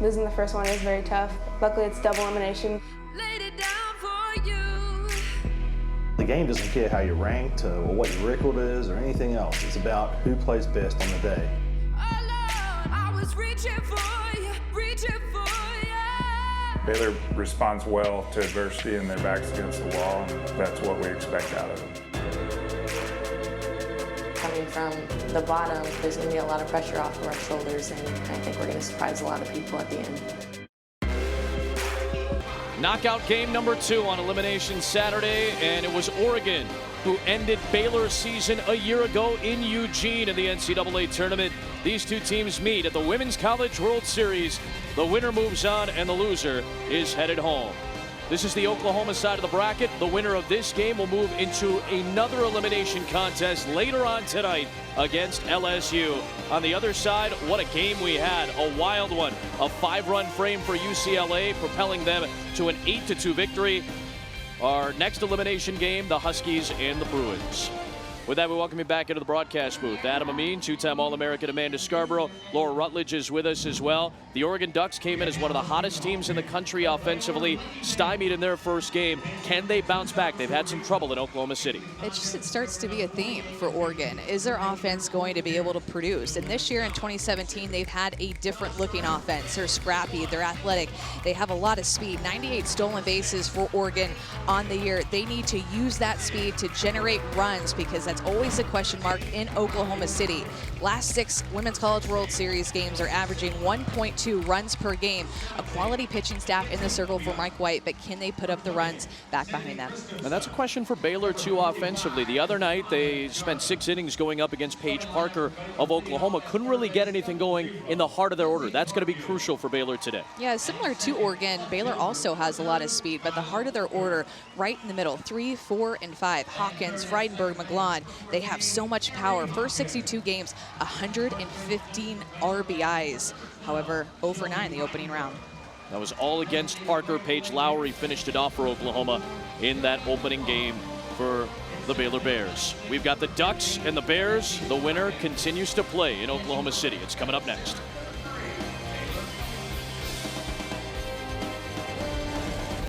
Losing the first one is very tough. Luckily, it's double elimination. The game doesn't care how you're ranked or what your record is or anything else. It's about who plays best on the day. Baylor responds well to adversity and their backs against the wall, and that's what we expect out of them. Coming from the bottom, there's going to be a lot of pressure off of our shoulders, and I think we're going to surprise a lot of people at the end. Knockout game number 2 on Elimination Saturday, and it was Oregon who ended Baylor's season a year ago in Eugene in the NCAA tournament. These two teams meet at the Women's College World Series. The winner moves on, and the loser is headed home. This is the Oklahoma side of the bracket. The winner of this game will move into another elimination contest later on tonight against LSU. On the other side, what a game we had. A wild one. A 5-run frame for UCLA, propelling them to an 8-2 victory. Our next elimination game, the Huskies and the Bruins. With that, we welcome you back into the broadcast booth. Adam Amin, 2-time All-American Amanda Scarborough. Laura Rutledge is with us as well. The Oregon Ducks came in as one of the hottest teams in the country offensively, stymied in their first game. Can they bounce back? They've had some trouble in Oklahoma City. It starts to be a theme for Oregon. Is their offense going to be able to produce? And this year in 2017, they've had a different looking offense. They're scrappy, they're athletic, they have a lot of speed. 98 stolen bases for Oregon on the year. They need to use that speed to generate runs, because that's always a question mark in Oklahoma City. Last 6 Women's College World Series games are averaging 1.2 runs per game. A quality pitching staff in the circle for Mike White, but can they put up the runs back behind them? And that's a question for Baylor, too, offensively. The other night, they spent 6 innings going up against Paige Parker of Oklahoma. Couldn't really get anything going in the heart of their order. That's going to be crucial for Baylor today. Yeah, similar to Oregon, Baylor also has a lot of speed, but the heart of their order right in the middle, 3, 4, and 5. Hawkins, Freidenberg, McGlon. They have so much power. First 62 games, 115 RBIs. However, 0 for 9 the opening round. That was all against Parker. Paige Lowry finished it off for Oklahoma in that opening game for the Baylor Bears. We've got the Ducks and the Bears. The winner continues to play in Oklahoma City. It's coming up next.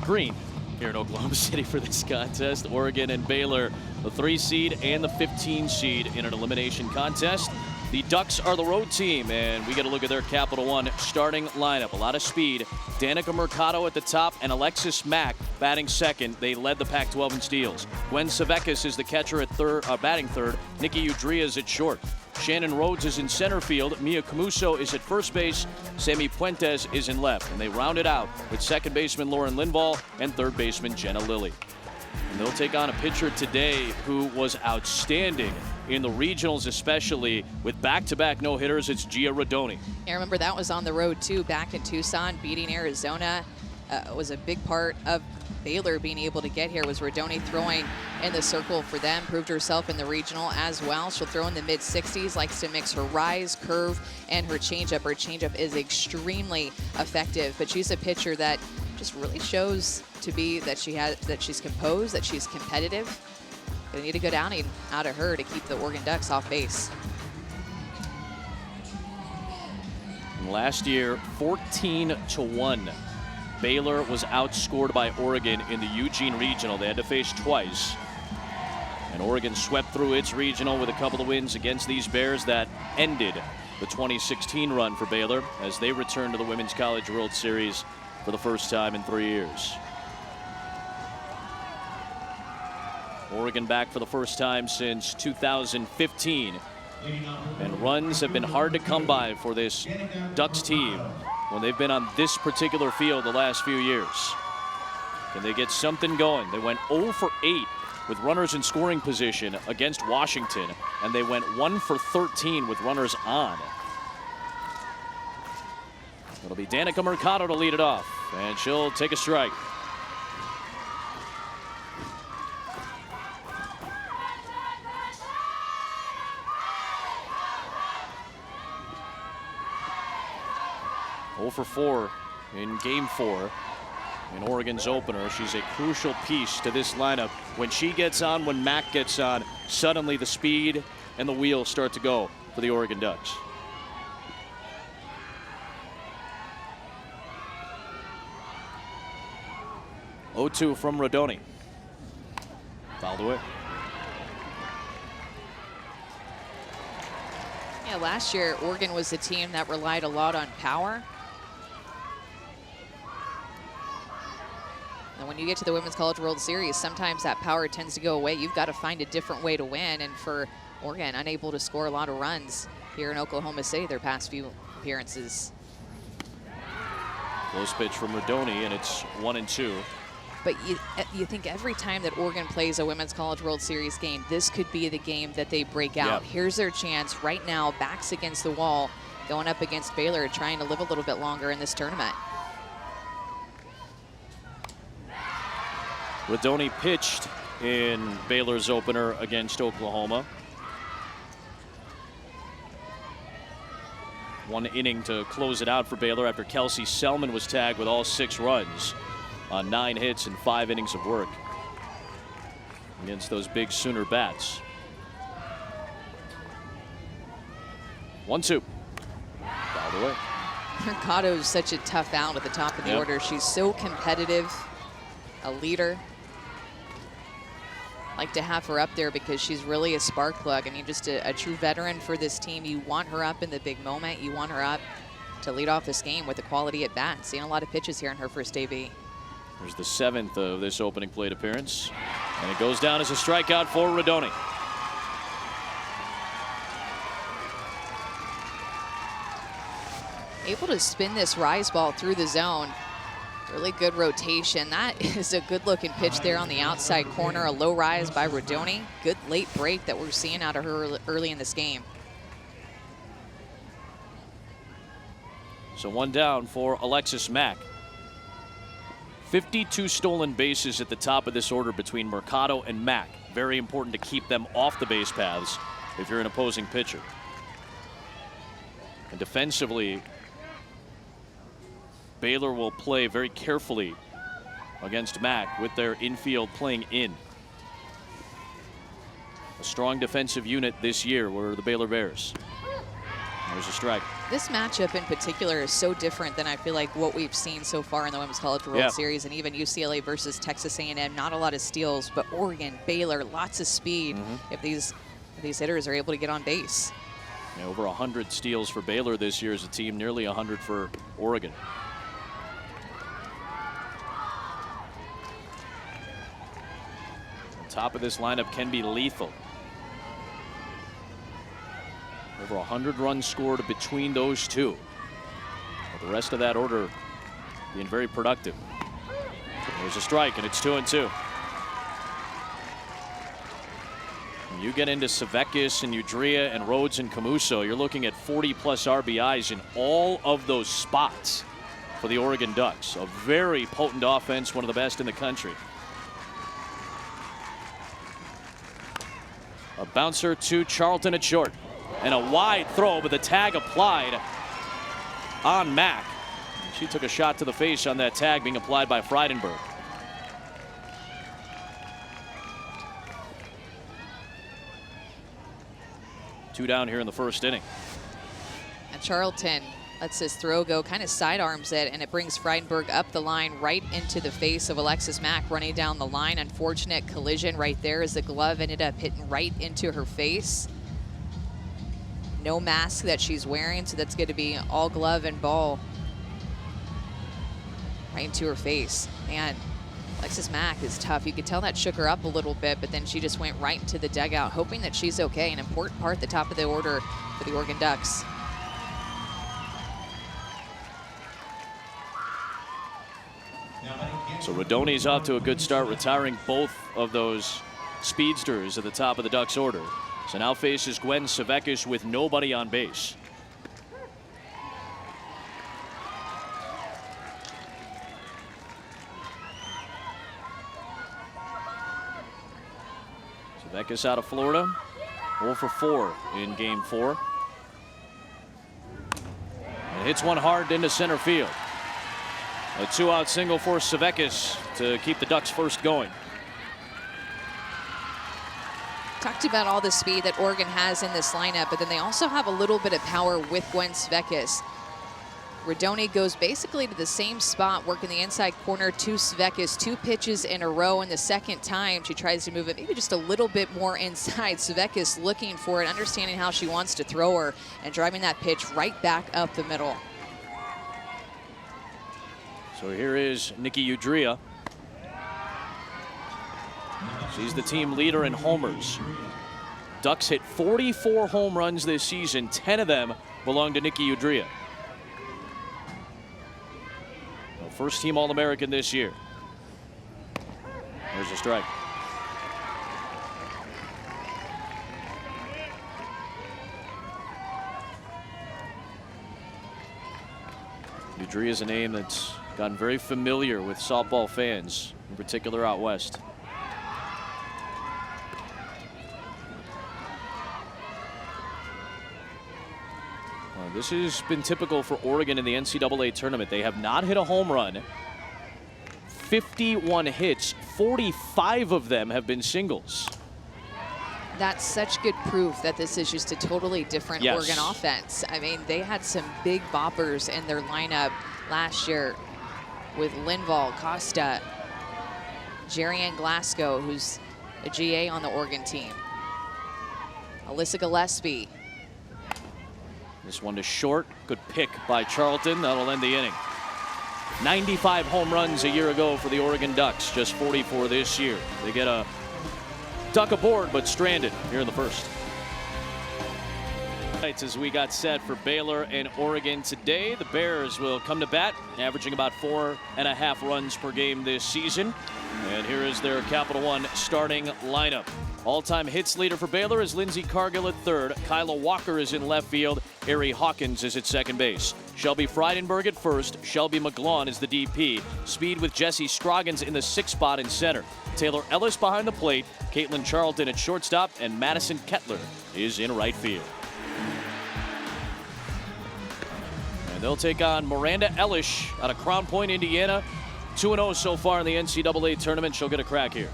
Green here in Oklahoma City for this contest. Oregon and Baylor, the 3 seed and the 15 seed in an elimination contest. The Ducks are the road team, and we get a look at their Capital One starting lineup. A lot of speed. Danica Mercado at the top and Alexis Mack batting second. They led the Pac-12 in steals. Gwen Savekis is the catcher at batting third. Nikki Udria is at short. Shannon Rhodes is in center field. Mia Camuso is at first base. Sammy Puentes is in left. And they round it out with second baseman Lauren Linville and third baseman Jenna Lilly. And they'll take on a pitcher today who was outstanding in the regionals, especially with back-to-back no-hitters. It's Gia Rodoni. Yeah, remember that was on the road too, back in Tucson, beating Arizona. Was a big part of Baylor being able to get here. Was Rodoni throwing in the circle for them, proved herself in the regional as well. She'll throw in the mid-60s, likes to mix her rise, curve, and her changeup. Her changeup is extremely effective, but she's a pitcher that just really shows to be that she's composed, that she's competitive. Gonna need a good outing out of her to keep the Oregon Ducks off base. And last year, 14-1. Baylor was outscored by Oregon in the Eugene Regional. They had to face twice. And Oregon swept through its regional with a couple of wins against these Bears that ended the 2016 run for Baylor as they return to the Women's College World Series for the first time in 3 years. Oregon back for the first time since 2015. And runs have been hard to come by for this Ducks team when they've been on this particular field the last few years. Can they get something going? They went 0 for 8 with runners in scoring position against Washington, and they went 1 for 13 with runners on. It'll be Danica Mercado to lead it off, and she'll take a strike. For 4 in game 4 in Oregon's opener. She's a crucial piece to this lineup. When she gets on, when Mack gets on, suddenly the speed and the wheels start to go for the Oregon Ducks. 0-2 from Rodoni. Fouled away. Yeah, last year, Oregon was a team that relied a lot on power. And when you get to the Women's College World Series, sometimes that power tends to go away. You've got to find a different way to win. And for Oregon, unable to score a lot of runs here in Oklahoma City their past few appearances. Close pitch from Rodoni, and it's 1-2. But you think every time that Oregon plays a Women's College World Series game, this could be the game that they break out. Yeah. Here's their chance right now, backs against the wall, going up against Baylor, trying to live a little bit longer in this tournament. Rodoni pitched in Baylor's opener against Oklahoma. 1 inning to close it out for Baylor after Kelsey Selman was tagged with all 6 runs on 9 hits and 5 innings of work against those big Sooner bats. 1-2. Fouled away. Mercado's such a tough out at the top of the order. She's so competitive, a leader. Like to have her up there because she's really a spark plug. I mean, just a true veteran for this team. You want her up in the big moment. You want her up to lead off this game with a quality at bat. Seeing a lot of pitches here in her first debut. There's the 7th of this opening plate appearance, and it goes down as a strikeout for Rodoni. Able to spin this rise ball through the zone. Really good rotation. That is a good looking pitch there on the outside corner. A low rise by Rodoni. Good late break that we're seeing out of her early in this game. So 1 down for Alexis Mack. 52 stolen bases at the top of this order between Mercado and Mack. Very important to keep them off the base paths if you're an opposing pitcher. And defensively, Baylor will play very carefully against Mack with their infield playing in. A strong defensive unit this year were the Baylor Bears. There's a strike. This matchup in particular is so different than I feel like what we've seen so far in the Women's College World Series, and even UCLA versus Texas A&M. Not a lot of steals, but Oregon, Baylor, lots of speed if these hitters are able to get on base. Yeah, over 100 steals for Baylor this year as a team, nearly 100 for Oregon. The top of this lineup can be lethal. Over 100 runs scored between those two. But the rest of that order being very productive. There's a strike, and it's 2-2. When you get into Savekis and Udria and Rhodes and Camuso, you're looking at 40-plus RBIs in all of those spots for the Oregon Ducks. A very potent offense, one of the best in the country. A bouncer to Charlton at short. And a wide throw, but the tag applied on Mack. She took a shot to the face on that tag being applied by Frydenberg. Two down here in the first inning. And Charlton lets this throw go, kind of sidearms it, and it brings Frydenberg up the line right into the face of Alexis Mack running down the line. Unfortunate collision right there as the glove ended up hitting right into her face. No mask that she's wearing, so that's going to be all glove and ball right into her face. Man, Alexis Mack is tough. You could tell that shook her up a little bit, but then she just went right into the dugout, hoping that she's okay. An important part at the top of the order for the Oregon Ducks. So Rodoni's off to a good start, retiring both of those speedsters at the top of the Ducks order. So now faces Gwen Savekis with nobody on base. Savekis out of Florida, 0 for 4 in Game 4. And hits one hard into center field. A 2-out single for Savekis to keep the Ducks first going. Talked about all the speed that Oregon has in this lineup, but then they also have a little bit of power with Gwen Savekis. Radoni goes basically to the same spot, working the inside corner to Svekis, 2 pitches in a row, and the second time she tries to move it maybe just a little bit more inside. Svekis looking for it, understanding how she wants to throw her, and driving that pitch right back up the middle. So here is Nikki Udria. She's the team leader in homers. Ducks hit 44 home runs this season. 10 of them belong to Nikki Udria. First team All-American this year. There's a strike. Udria is a name that's gotten very familiar with softball fans, in particular out west. This has been typical for Oregon in the NCAA tournament. They have not hit a home run. 51 hits, 45 of them have been singles. That's such good proof that this is just a totally different Oregon offense. I mean, they had some big boppers in their lineup last year with Linville, Costa, Jerry-Ann Glasgow, who's a GA on the Oregon team, Alyssa Gillespie. This one to short. Good pick by Charlton. That'll end the inning. 95 home runs a year ago for the Oregon Ducks. Just 44 this year. They get a duck aboard, but stranded here in the first. As we got set for Baylor and Oregon today, the Bears will come to bat, averaging about 4.5 runs per game this season. And here is their Capital One starting lineup. All-time hits leader for Baylor is Lindsay Cargill at third. Kyla Walker is in left field. Ari Hawkins is at second base. Shelby Frydenberg at first. Shelby McGlawn is the DP. Speed with Jesse Scroggins in the 6th spot in center. Taylor Ellis behind the plate. Caitlin Charlton at shortstop. And Madison Kettler is in right field. And they'll take on Miranda Ellis out of Crown Point, Indiana. 2-0 so far in the NCAA tournament. She'll get a crack here.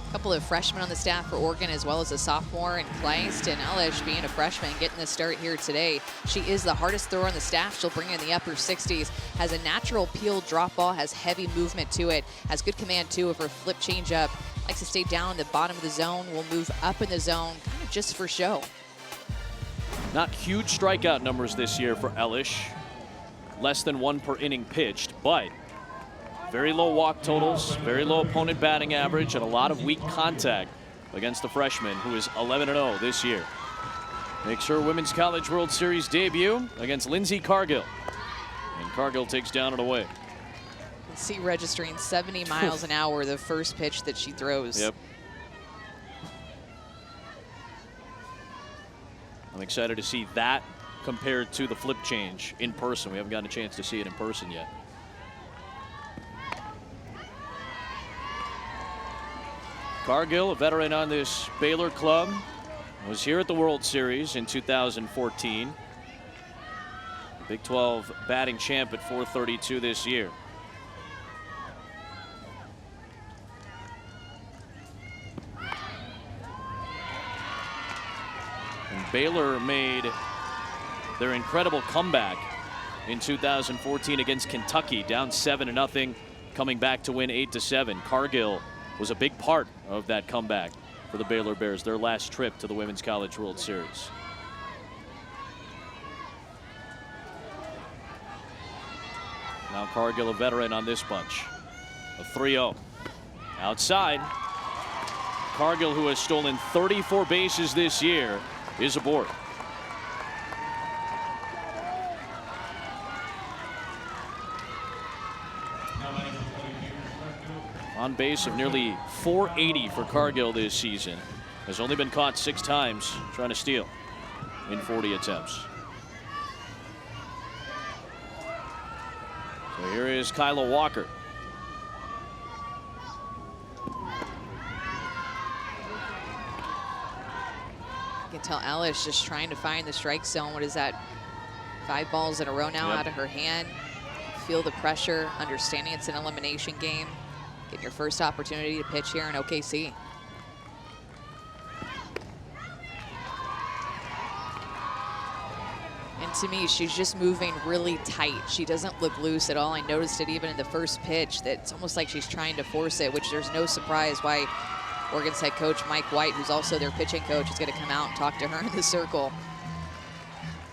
A couple of freshmen on the staff for Oregon, as well as a sophomore in Kleist, and Ellis being a freshman getting the start here today. She is the hardest thrower on the staff. She'll bring in the upper 60s, has a natural peel drop ball, has heavy movement to it, has good command too of her flip changeup. Likes to stay down in the bottom of the zone, will move up in the zone kind of just for show. Not huge strikeout numbers this year for Ellis. Less than 1 per inning pitched, but very low walk totals, very low opponent batting average, and a lot of weak contact against the freshman, who is 11-0 this year. Makes her Women's College World Series debut against Lindsay Cargill. And Cargill takes down and away. You can see registering 70 miles an hour the first pitch that she throws. Yep. I'm excited to see that compared to the flip change in person. We haven't gotten a chance to see it in person yet. Cargill, a veteran on this Baylor club, was here at the World Series in 2014. Big 12 batting champ at .432 this year. And Baylor made their incredible comeback in 2014 against Kentucky, down 7-0, coming back to win 8-7. Cargill was a big part of that comeback for the Baylor Bears, their last trip to the Women's College World Series. Now Cargill, a veteran on this bunch. A 3-0. Outside, Cargill, who has stolen 34 bases this year, is aboard. On base of nearly 480 for Cargill this season. Has only been caught 6 times trying to steal in 40 attempts. So here is Kyla Walker. You can tell Ellis just trying to find the strike zone. What is that? 5 balls in a row now out of her hand. Feel the pressure, understanding it's an elimination game. Getting your first opportunity to pitch here in OKC. And And to me, she's just moving really tight. She doesn't look loose at all. I noticed it even in the first pitch, that it's almost like she's trying to force it, which there's no surprise why Oregon's head coach Mike White, who's also their pitching coach, is going to come out and talk to her in the circle.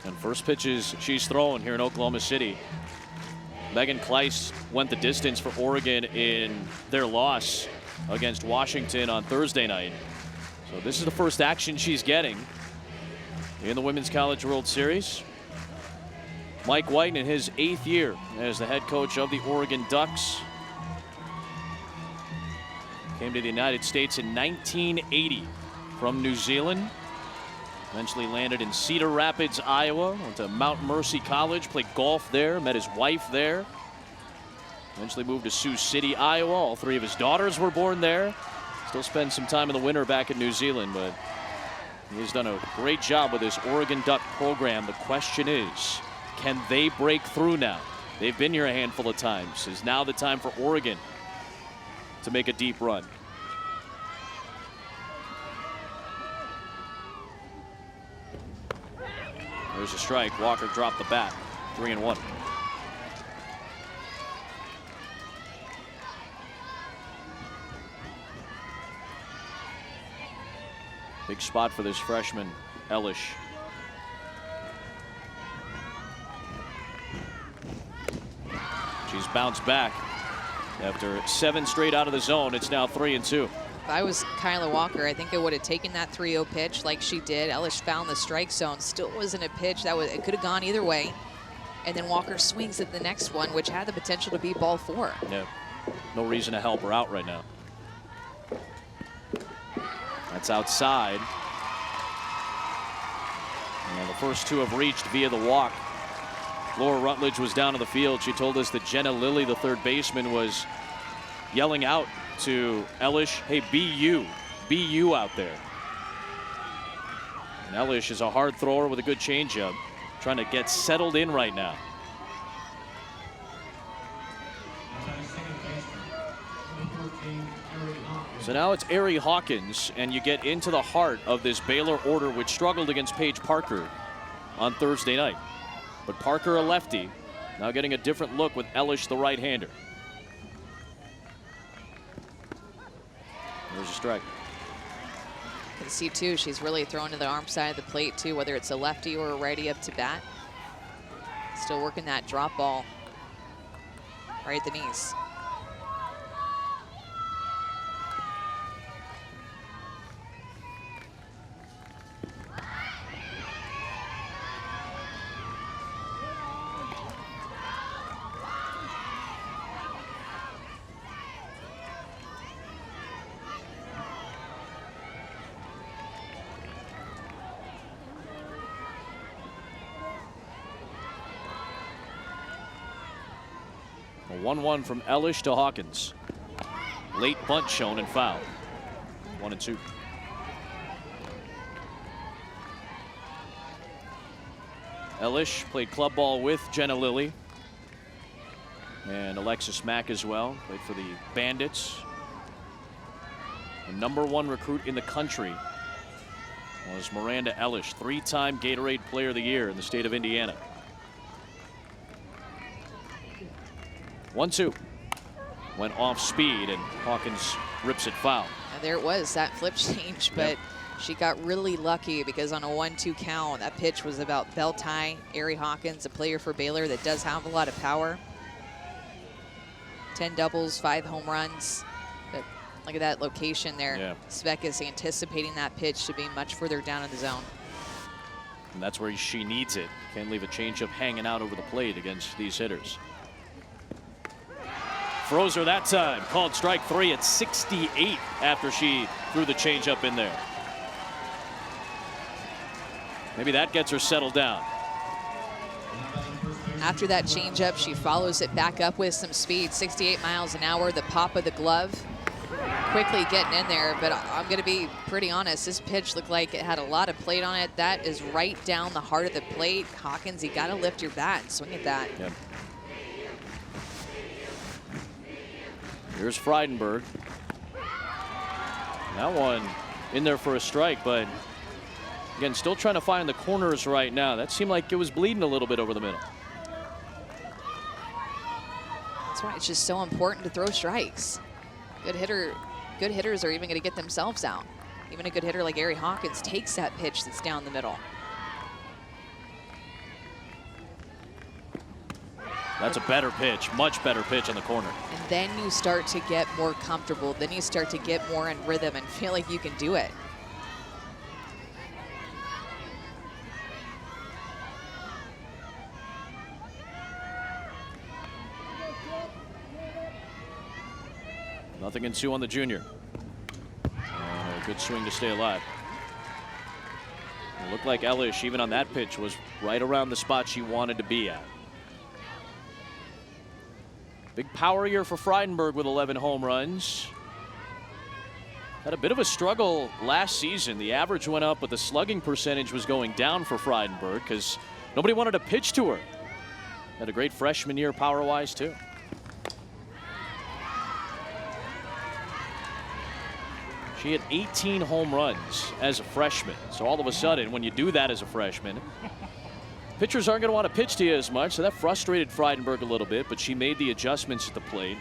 And first pitches she's throwing here in Oklahoma City. Megan Kleist went the distance for Oregon in their loss against Washington on Thursday night. So this is the first action she's getting in the Women's College World Series. Mike White in his 8th year as the head coach of the Oregon Ducks. Came to the United States in 1980 from New Zealand. Eventually landed in Cedar Rapids, Iowa. Went to Mount Mercy College, played golf there, met his wife there. Eventually moved to Sioux City, Iowa. All 3 of his daughters were born there. Still spends some time in the winter back in New Zealand, but he's done a great job with this Oregon Duck program. The question is, can they break through now? They've been here a handful of times. Is now the time for Oregon to make a deep run? There's a strike. Walker dropped the bat. 3-1. Big spot for this freshman, Ellis. She's bounced back after 7 straight out of the zone. It's now 3-2. If I was Kyla Walker, I think I would have taken that 3-0 pitch like she did. Ellis found the strike zone. Still wasn't a pitch that it could have gone either way. And then Walker swings at the next one, which had the potential to be ball 4. Yeah, no reason to help her out right now. That's outside. And the first 2 have reached via the walk. Laura Rutledge was down on the field. She told us that Jenna Lilly, the third baseman, was yelling out to Ellis, hey, be you out there. And Ellis is a hard thrower with a good changeup, trying to get settled in right now. So now it's Ari Hawkins, and you get into the heart of this Baylor order, which struggled against Paige Parker on Thursday night. But Parker, a lefty, now getting a different look with Ellis, the right-hander. There's a strike. You can see, too, she's really throwing to the arm side of the plate, too, whether it's a lefty or a righty up to bat. Still working that drop ball right at the knees. A 1-1 from Ellis to Hawkins. Late bunt shown and fouled. 1-2. Ellis played club ball with Jenna Lilly and Alexis Mack as well. Played for the Bandits. The #1 recruit in the country was Miranda Ellis, 3-time Gatorade Player of the Year in the state of Indiana. 1-2. Went off speed, and Hawkins rips it foul. And there it was, that flip change, but she got really lucky because on a 1-2 count, that pitch was about belt high. Ari Hawkins, a player for Baylor that does have a lot of power. 10 doubles, 5 home runs. But look at that location there. Yeah. Svek is anticipating that pitch to be much further down in the zone. And that's where she needs it. Can't leave a changeup hanging out over the plate against these hitters. Throws her that time. Called strike 3 at 68 after she threw the changeup in there. Maybe that gets her settled down. After that changeup, she follows it back up with some speed, 68 miles an hour, the pop of the glove. Quickly getting in there, but I'm going to be pretty honest. This pitch looked like it had a lot of plate on it. That is right down the heart of the plate. Hawkins, you got to lift your bat and swing at that. Yep. Here's Frydenberg. That one in there for a strike, but Again, still trying to find the corners right now. That seemed like it was bleeding a little bit over the middle. That's why it's just so important to throw strikes. Good hitters are even going to get themselves out. Even a good hitter like Ari Hawkins takes that pitch that's down the middle. That's a better pitch, much better pitch on the corner. And then you start to get more comfortable. Then you start to get more in rhythm and feel like you can do it. Nothing in 2 on the junior. A good swing to stay alive. It looked like Ellis, even on that pitch, was right around the spot she wanted to be at. Big power year for Frydenberg with 11 home runs. Had a bit of a struggle last season. The average went up, but the slugging percentage was going down for Frydenberg because nobody wanted to pitch to her. Had a great freshman year power-wise, too. She had 18 home runs as a freshman. So all of a sudden, when you do that as a freshman, pitchers aren't going to want to pitch to you as much. So that frustrated Frydenberg a little bit, but she made the adjustments at the plate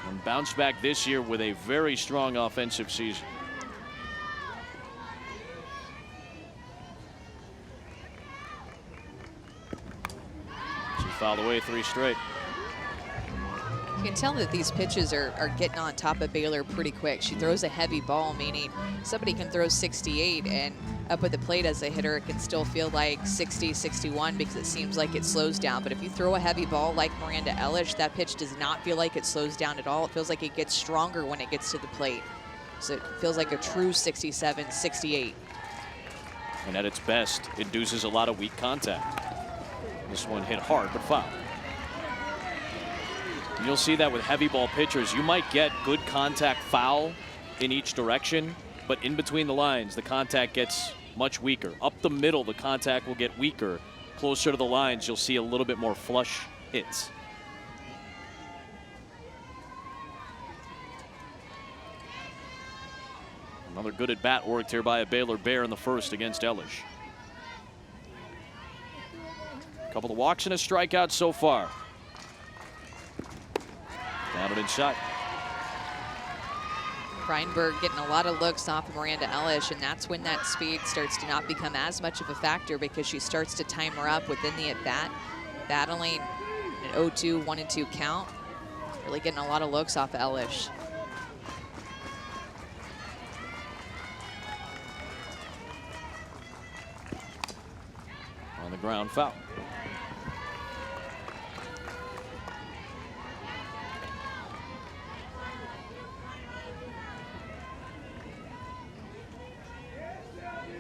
and bounced back this year with a very strong offensive season. She fouled away 3 straight. You can tell that these pitches are getting on top of Baylor pretty quick. She throws a heavy ball, meaning somebody can throw 68 and up at the plate as a hitter, it can still feel like 60, 61 because it seems like it slows down. But if you throw a heavy ball like Miranda Ellis, that pitch does not feel like it slows down at all. It feels like it gets stronger when it gets to the plate. So it feels like a true 67, 68. And at its best, induces a lot of weak contact. This one hit hard, but foul. You'll see that with heavy ball pitchers. You might get good contact foul in each direction, but in between the lines, the contact gets much weaker. Up the middle, the contact will get weaker. Closer to the lines, you'll see a little bit more flush hits. Another good at bat worked here by a Baylor Bear in the first against Ellis. A couple of walks and a strikeout so far. Down and inside. Frydenberg getting a lot of looks off of Miranda Ellis, and that's when that speed starts to not become as much of a factor because she starts to time her up within the at-bat, battling an 0-2, 1-2 count. Really getting a lot of looks off of Ellis. On the ground, foul.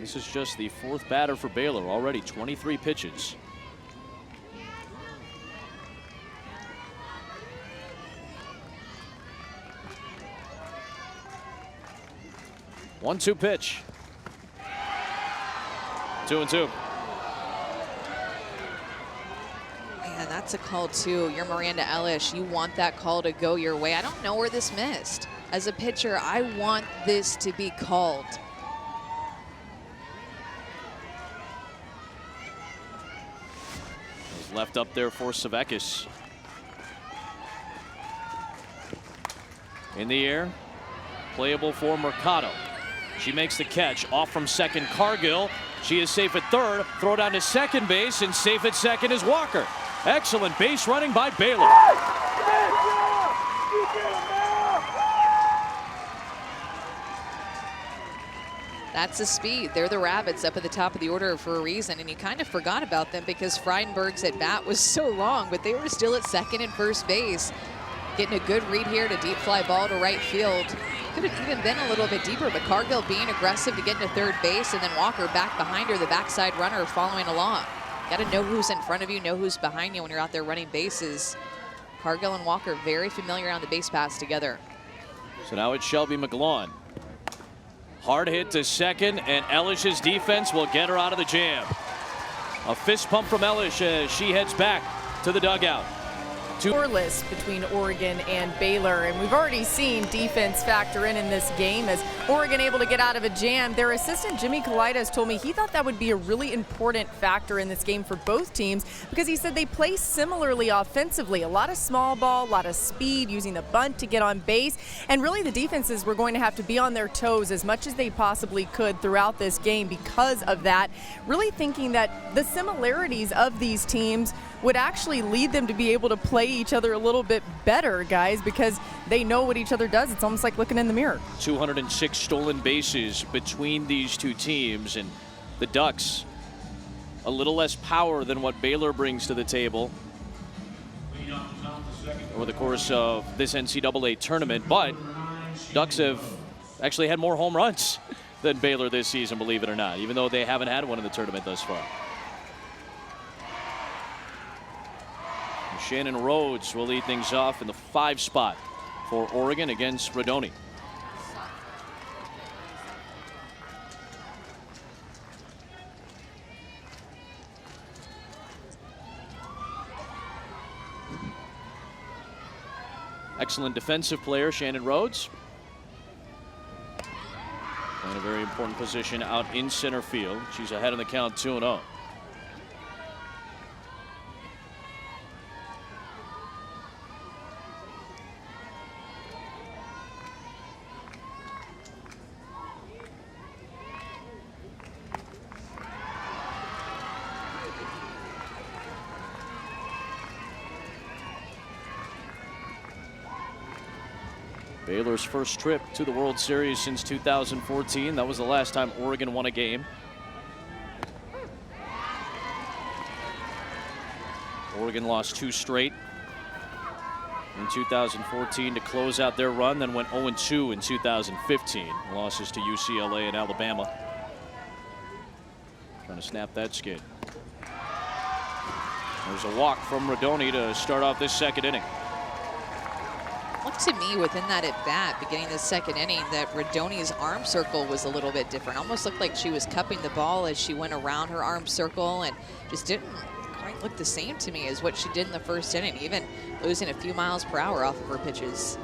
This is just the 4th batter for Baylor, already 23 pitches. One-two pitch. 2-2. Man, that's a call too. You're Miranda Ellis. You want that call to go your way. I don't know where this missed. As a pitcher, I want this to be called. Left up there for Savekis. In the air, playable for Mercado. She makes the catch off from second. Cargill, she is safe at third. Throw down to second base, and safe at second is Walker. Excellent base running by Baylor. That's the speed. They're the Rabbits up at the top of the order for a reason, and you kind of forgot about them because Frydenberg's at bat was so long, but they were still at second and first base. Getting a good read here to deep fly ball to right field. Could have even been a little bit deeper, but Cargill being aggressive to get into third base, and then Walker back behind her, the backside runner following along. Got to know who's in front of you, know who's behind you when you're out there running bases. Cargill and Walker very familiar on the base paths together. So now it's Shelby McGlawn. Hard hit to second, and Ellis's defense will get her out of the jam. A fist pump from Ellis as she heads back to the dugout. Scoreless between Oregon and Baylor, and we've already seen defense factor in this game as Oregon able to get out of a jam. Their assistant Megan Kleist told me he thought that would be a really important factor in this game for both teams because he said they play similarly offensively. A lot of small ball, a lot of speed, using the bunt to get on base, and really the defenses were going to have to be on their toes as much as they possibly could throughout this game because of that. Really thinking that the similarities of these teams would actually lead them to be able to play each other a little bit better, guys, because they know what each other does. It's almost like looking in the mirror. 206 stolen bases between these two teams, and the Ducks a little less power than what Baylor brings to the table over the course of this NCAA tournament, but Ducks have actually had more home runs than Baylor this season, believe it or not, even though they haven't had one in the tournament thus far. Shannon Rhodes will lead things off in the 5 spot for Oregon against Rodoni. Excellent defensive player, Shannon Rhodes. Playing a very important position out in center field. She's ahead in the count 2-0. Baylor's first trip to the World Series since 2014. That was the last time Oregon won a game. Oregon lost 2 straight in 2014 to close out their run, then went 0-2 in 2015. Losses to UCLA and Alabama. Trying to snap that skid. There's a walk from Rodoni to start off this second inning. Looked to me within that at bat, beginning the second inning, that Rodoni's arm circle was a little bit different. Almost looked like she was cupping the ball as she went around her arm circle, and just didn't quite look the same to me as what she did in the first inning, even losing a few miles per hour off of her pitches.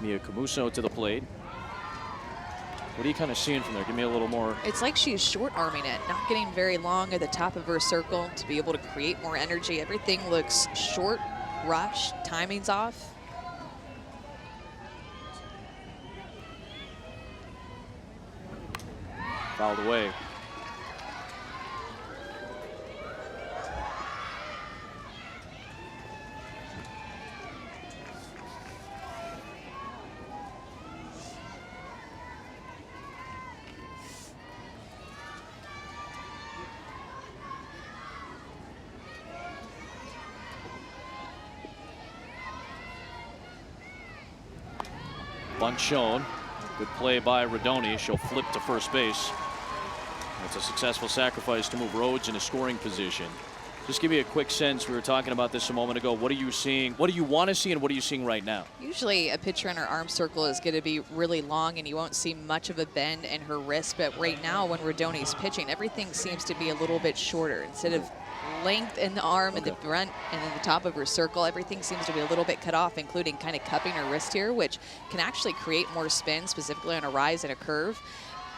Mia Camuso to the plate. What are you kind of seeing from there? Give me a little more. It's like she's short arming it, not getting very long at the top of her circle to be able to create more energy. Everything looks short, rush, timing's off. Fouled away. Bunt shown. Good play by Rodoni. She'll flip to first base. That's a successful sacrifice to move Rhodes in a scoring position. Just give me a quick sense. We were talking about this a moment ago. What are you seeing? What do you want to see, and what are you seeing right now? Usually a pitcher in her arm circle is going to be really long, and you won't see much of a bend in her wrist. But right now, when Rodoni's pitching, everything seems to be a little bit shorter. Instead of length in the arm and the front and then the top of her circle, everything seems to be a little bit cut off, including kind of cupping her wrist here, which can actually create more spin, specifically on a rise and a curve.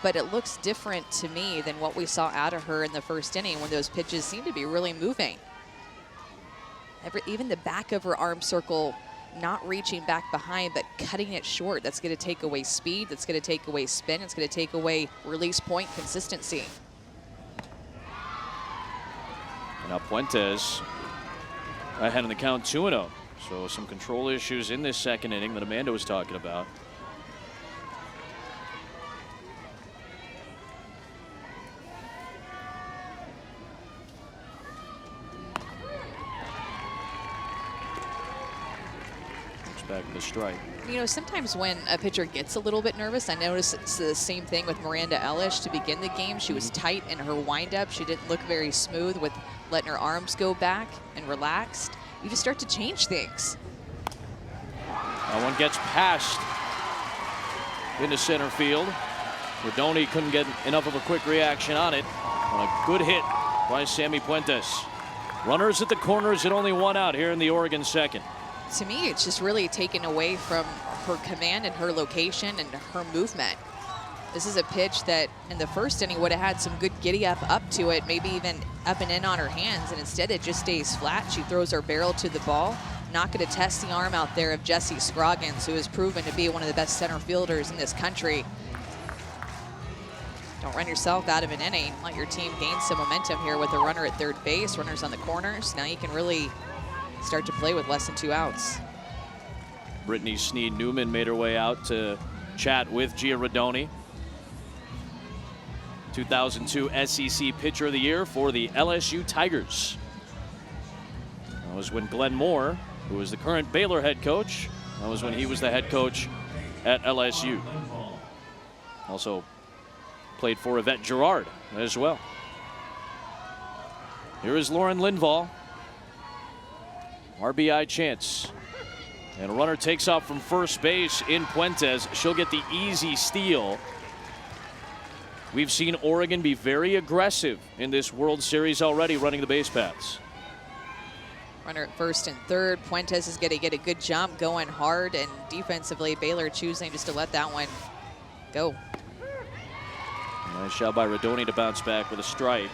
But it looks different to me than what we saw out of her in the first inning when those pitches seem to be really moving. Even the back of her arm circle not reaching back behind, but cutting it short. That's going to take away speed. That's going to take away spin. It's going to take away release point consistency. And now Puentes ahead in the count 2-0. So some control issues in this second inning that Amanda was talking about. Back to the strike. You know, sometimes when a pitcher gets a little bit nervous, I noticed it's the same thing with Miranda Ellis to begin the game. She was tight in her windup. She didn't look very smooth with letting her arms go back and relaxed. You just start to change things. That one gets passed into center field. Rodoni couldn't get enough of a quick reaction on it. On a good hit by Sammy Puentes. Runners at the corners and only one out here in the Oregon second. To me, it's just really taken away from her command and her location and her movement. This is a pitch that in the first inning would have had some good giddy up to it, maybe even up and in on her hands, and instead it just stays flat. She throws her barrel to the ball. Not going to test the arm out there of Jessie Scroggins, who has proven to be one of the best center fielders in this country. Don't run yourself out of an inning. Let your team gain some momentum here with a runner at third base, runners on the corners. Now you can really start to play with less than 2 outs. Brittany Sneed-Newman made her way out to chat with Gia Rodoni. 2002 SEC Pitcher of the Year for the LSU Tigers. That was when Glenn Moore, who was the current Baylor head coach, that was when he was the head coach at LSU. Also played for Yvette Girard as well. Here is Lauren Linville. RBI chance. And a runner takes off from first base in Puentes. She'll get the easy steal. We've seen Oregon be very aggressive in this World Series already, running the base paths. Runner at first and third. Puentes is going to get a good jump, going hard, and defensively Baylor choosing just to let that one go. Nice shot by Rodoni to bounce back with a strike.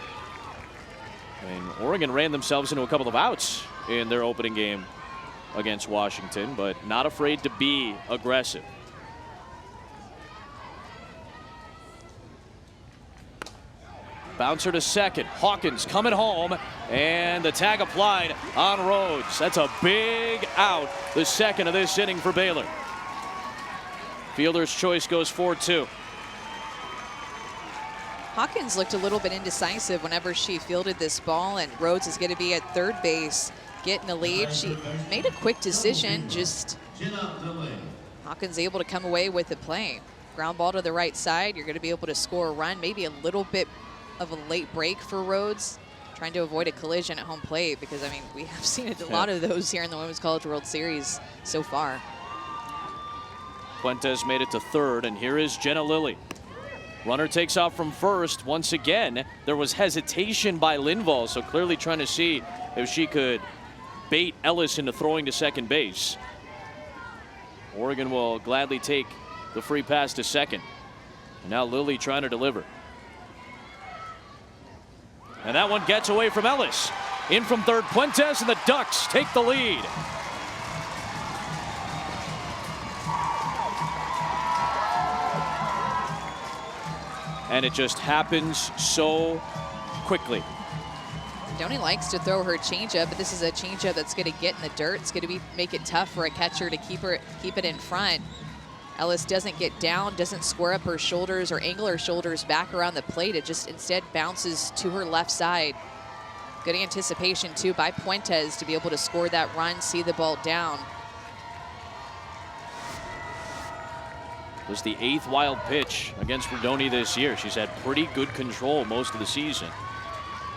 And Oregon ran themselves into a couple of outs in their opening game against Washington, but not afraid to be aggressive. Bouncer to second. Hawkins coming home, and the tag applied on Rhodes. That's a big out, the second of this inning for Baylor. Fielder's choice goes 4-2. Hawkins looked a little bit indecisive whenever she fielded this ball, and Rhodes is going to be at third base, getting the lead. She made a quick decision, just Hawkins able to come away with the play. Ground ball to the right side, you're going to be able to score a run, maybe a little bit of a late break for Rhodes, trying to avoid a collision at home plate, because, I mean, we have seen a lot of those here in the Women's College World Series so far. Puentes made it to third, and here is Jenna Lilly. Runner takes off from first. Once again, there was hesitation by Linville, so clearly trying to see if she could bait Ellis into throwing to second base. Oregon will gladly take the free pass to second. And now Lilly trying to deliver. And that one gets away from Ellis. In from third, Puentes, and the Ducks take the lead. And it just happens so quickly. Rodoni likes to throw her changeup, but this is a changeup that's going to get in the dirt. It's going to make it tough for a catcher to keep it in front. Ellis doesn't get down, doesn't square up her shoulders or angle her shoulders back around the plate. It just instead bounces to her left side. Good anticipation, too, by Puentes to be able to score that run, see the ball down. Was the 8th wild pitch against Rodoni this year. She's had pretty good control most of the season.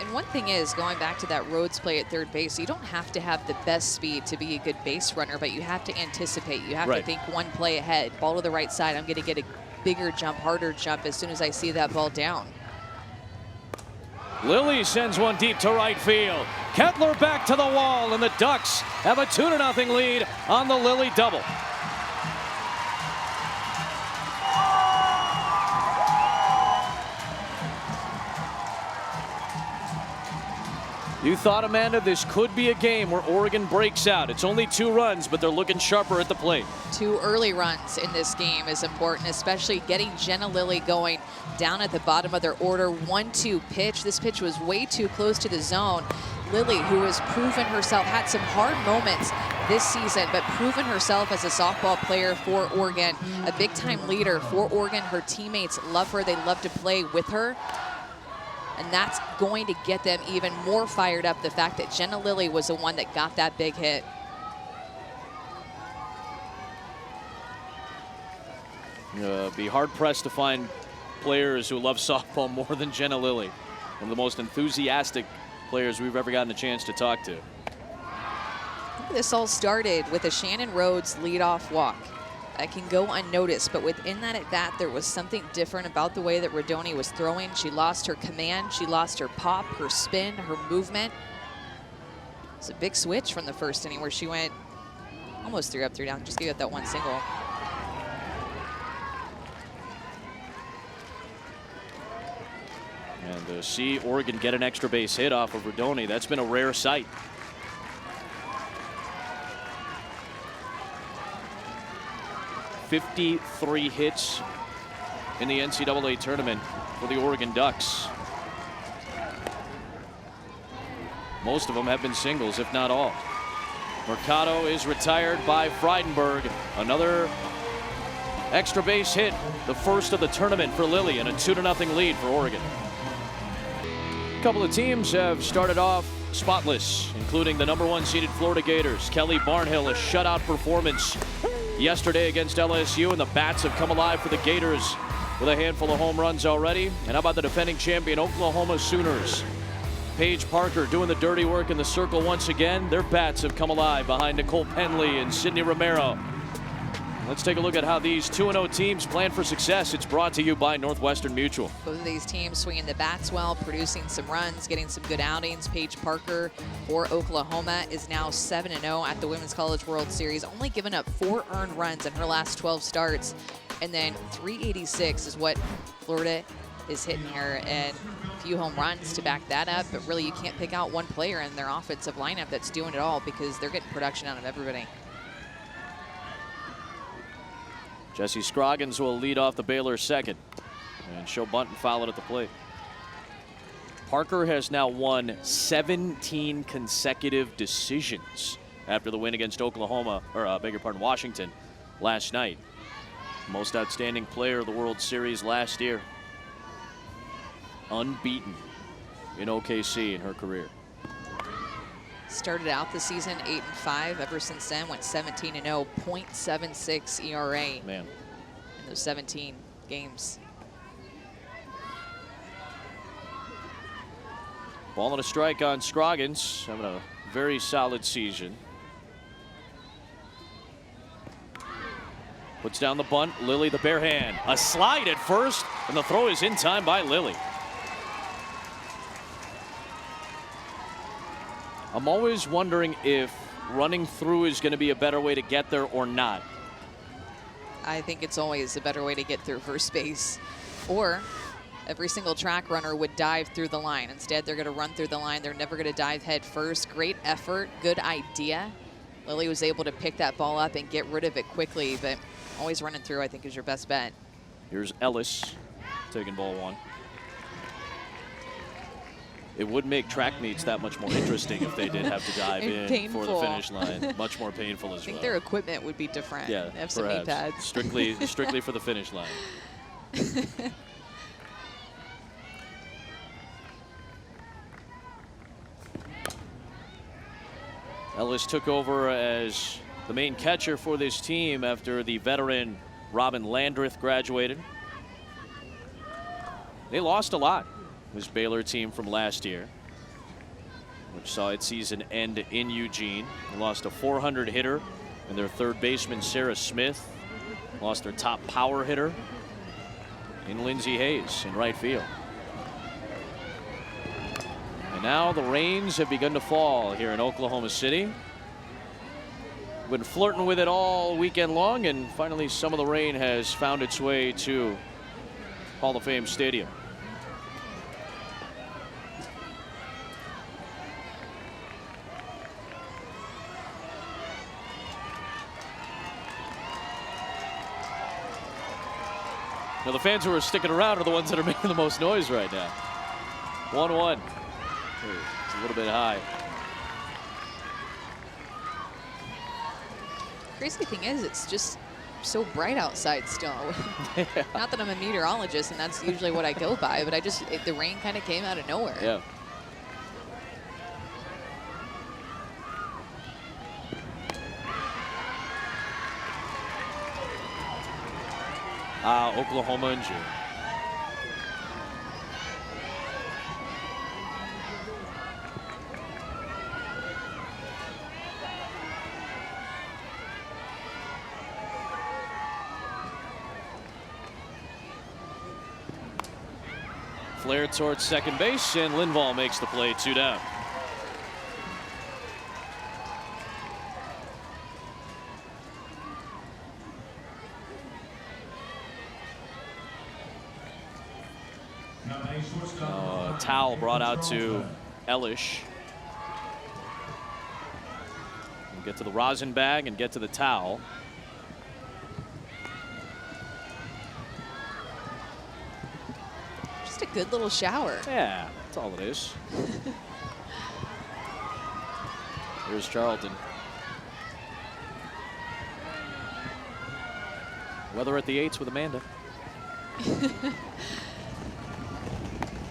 And one thing is, going back to that Rhodes play at third base, you don't have to have the best speed to be a good base runner, but you have to anticipate. You have to think one play ahead. Ball to the right side. I'm going to get a bigger jump, harder jump as soon as I see that ball down. Lilly sends one deep to right field. Kettler back to the wall, and the Ducks have a 2-0 lead on the Lilly double. You thought, Amanda, this could be a game where Oregon breaks out. It's only 2 runs, but they're looking sharper at the plate. 2 early runs in this game is important, especially getting Jenna Lilly going down at the bottom of their order. 1-2 pitch. This pitch was way too close to the zone. Lilly, who has proven herself, had some hard moments this season, but proven herself as a softball player for Oregon. A big-time leader for Oregon. Her teammates love her. They love to play with her. And that's going to get them even more fired up, the fact that Jenna Lilly was the one that got that big hit. Be hard-pressed to find players who love softball more than Jenna Lilly. One of the most enthusiastic players we've ever gotten a chance to talk to. This all started with a Shannon Rhodes leadoff walk. that can go unnoticed, but within that at bat, there was something different about the way that Rodoni was throwing. She lost her command, she lost her pop, her spin, her movement. It's a big switch from the first inning where she went almost 3 up, 3 down, just gave up that one single. And to see Oregon get an extra base hit off of Rodoni, that's been a rare sight. "53 hits in the NCAA tournament for the Oregon Ducks. Most of them have been singles, if not all. Mercado is retired by Frydenberg. Another extra base hit, the first of the tournament for Lily, and a 2-0 lead for Oregon. A couple of teams have started off spotless, including the #1 seeded Florida Gators. Kelly Barnhill, a shutout performance yesterday against LSU, and the bats have come alive for the Gators with a handful of home runs already. And how about the defending champion Oklahoma Sooners? Paige Parker doing the dirty work in the circle once again. Their bats have come alive behind Nicole Penley and Sydney Romero. Let's take a look at how these 2-0 teams plan for success. It's brought to you by Northwestern Mutual. Both of these teams swinging the bats well, producing some runs, getting some good outings. Paige Parker for Oklahoma is now 7-0 at the Women's College World Series, only given up 4 earned runs in her last 12 starts. And then 386 is what Florida is hitting here, and a few home runs to back that up. But really, you can't pick out one player in their offensive lineup that's doing it all, because they're getting production out of everybody. Jesse Scroggins will lead off the Baylor second, and Sho Bunton followed at the plate. Parker has now won 17 consecutive decisions after the win against Washington last night. Most outstanding player of the World Series last year. Unbeaten in OKC in her career. Started out the season 8-5. Ever since then, went 17-0, .76 ERA. Man, in those 17 games. Ball and a strike on Scroggins, having a very solid season. Puts down the bunt. Lily, the bare hand. A slide at first, and the throw is in time by Lily. I'm always wondering if running through is going to be a better way to get there or not. I think it's always a better way to get through first base. Or every single track runner would dive through the line. Instead, they're going to run through the line. They're never going to dive head first. Great effort, good idea. Lily was able to pick that ball up and get rid of it quickly, but always running through, I think, is your best bet. Here's Ellis taking ball 1. It would make track meets that much more interesting if they did have to dive in for the finish line. Much more painful as well. I think their equipment would be different. Yeah, they have some knee pads. Strictly for the finish line. Ellis took over as the main catcher for this team after the veteran Robin Landreth graduated. They lost a lot. This Baylor team from last year, which saw its season end in Eugene. They lost a 400 hitter and their third baseman, Sarah Smith. Lost their top power hitter in Lindsay Hayes in right field. And now the rains have begun to fall here in Oklahoma City. Been flirting with it all weekend long, and finally some of the rain has found its way to Hall of Fame Stadium. Now the fans who are sticking around are the ones that are making the most noise right now. 1-1. It's a little bit high. Crazy thing is, it's just so bright outside still. Yeah. Not that I'm a meteorologist, and that's usually what I go by, but the rain kind of came out of nowhere. Yeah. Oklahoma in June. Flare towards second base, and Linville makes the play, 2 down. Towel brought out to Ellis. We'll get to the rosin bag and get to the towel. Just a good little shower. Yeah, that's all it is. Here's Charlton. Weather at the 8s with Amanda.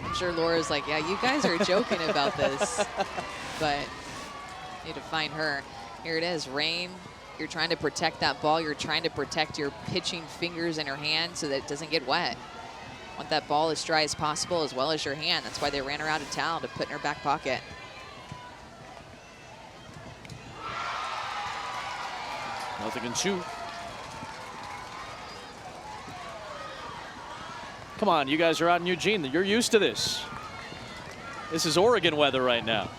I'm sure Laura's like, yeah, you guys are joking about this, but need to find her. Here it is, rain. You're trying to protect that ball. You're trying to protect your pitching fingers and your hand so that it doesn't get wet. Want that ball as dry as possible, as well as your hand. That's why they ran her out of towel to put in her back pocket. Nothing in 2. Come on, you guys are out in Eugene. You're used to this. This is Oregon weather right now.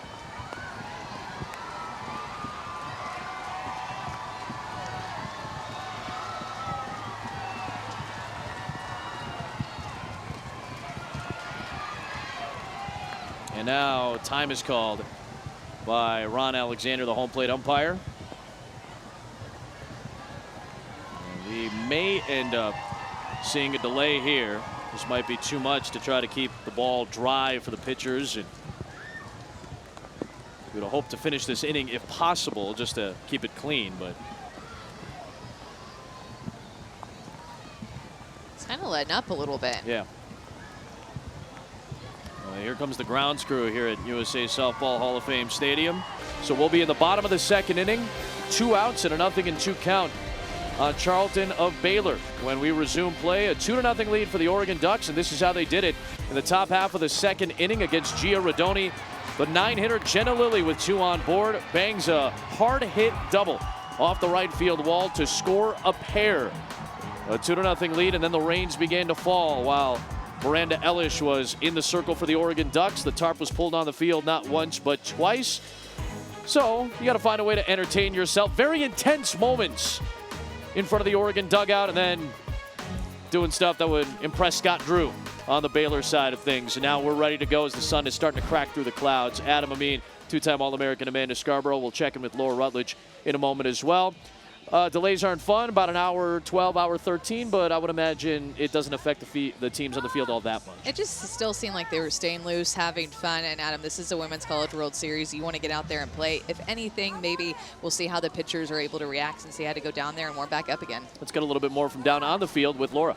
And now time is called by Ron Alexander, the home plate umpire. And we may end up seeing a delay here. This might be too much to try to keep the ball dry for the pitchers. And we would hope to finish this inning if possible, just to keep it clean. But it's kind of letting up a little bit. Yeah. Well, here comes the grounds crew here at USA Softball Hall of Fame Stadium. So we'll be in the bottom of the second inning. 2 outs and a 0-2 count on Charlton of Baylor. When we resume play, a 2-0 lead for the Oregon Ducks, and this is how they did it in the top half of the second inning against Gia Rodoni. The 9-hitter Jenna Lilly with 2 on board bangs a hard hit double off the right field wall to score a pair. A 2-0 lead, and then the rains began to fall while Miranda Ellis was in the circle for the Oregon Ducks. The tarp was pulled on the field not once but twice. So you got to find a way to entertain yourself. Very intense moments in front of the Oregon dugout, and then doing stuff that would impress Scott Drew on the Baylor side of things. And now we're ready to go as the sun is starting to crack through the clouds. Adam Amin, 2-time All-American Amanda Scarborough. We'll check in with Laura Rutledge in a moment as well. Delays aren't fun, about an hour 12, hour 13, but I would imagine it doesn't affect the teams on the field all that much. It just still seemed like they were staying loose, having fun. And Adam, this is a Women's College World Series. You want to get out there and play. If anything, maybe we'll see how the pitchers are able to react since they had to go down there and warm back up again. Let's get a little bit more from down on the field with Laura.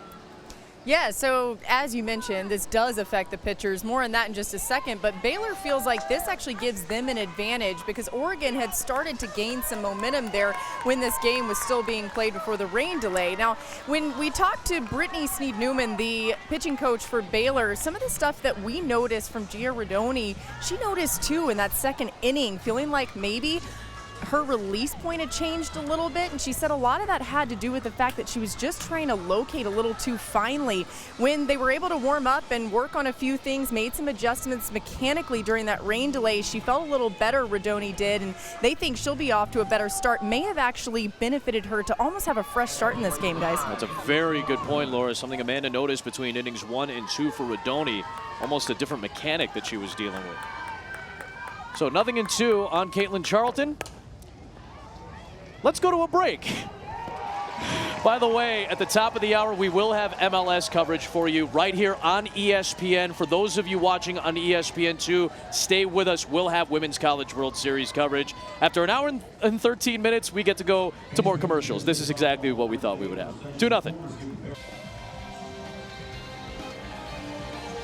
Yeah, so as you mentioned, this does affect the pitchers. More on that in just a second, but Baylor feels like this actually gives them an advantage because Oregon had started to gain some momentum there when this game was still being played before the rain delay. Now, when we talked to Brittany Sneed-Newman, the pitching coach for Baylor, some of the stuff that we noticed from Gia Rodoni, she noticed too in that second inning, feeling like maybe her release point had changed a little bit, and she said a lot of that had to do with the fact that she was just trying to locate a little too finely. When they were able to warm up and work on a few things, made some adjustments mechanically during that rain delay, she felt a little better, Rodoni did, and they think she'll be off to a better start. May have actually benefited her to almost have a fresh start in this game, guys. That's a very good point, Laura. Something Amanda noticed between innings 1 and 2 for Rodoni. Almost a different mechanic that she was dealing with. So 0-2 on Caitlin Charlton. Let's go to a break. By the way, at the top of the hour, we will have MLS coverage for you right here on ESPN. For those of you watching on ESPN2, stay with us. We'll have Women's College World Series coverage. After an hour and 13 minutes, we get to go to more commercials. This is exactly what we thought we would have. 2-0.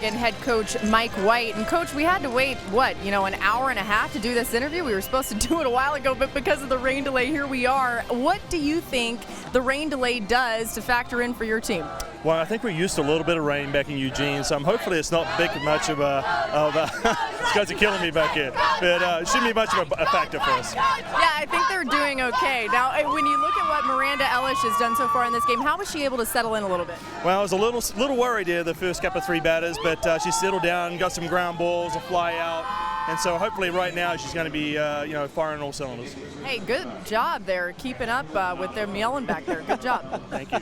And head coach Mike White. And coach, we had to wait, an hour and a half to do this interview. We were supposed to do it a while ago, but because of the rain delay, here we are. What do you think the rain delay does to factor in for your team? Well, I think we're used to a little bit of rain back in Eugene, so hopefully it's not big much of a these guys are killing me back here, but it shouldn't be much of a factor for us. Yeah, I think they're doing okay. Now, when you look at what Miranda Ellis has done so far in this game, how was she able to settle in a little bit? Well, I was a little worried here the first couple of 3 batters, but she settled down, got some ground balls, a fly out, and so hopefully right now she's going to be firing all cylinders. Hey, good job there, keeping up with them yelling back there. Good job. Thank you.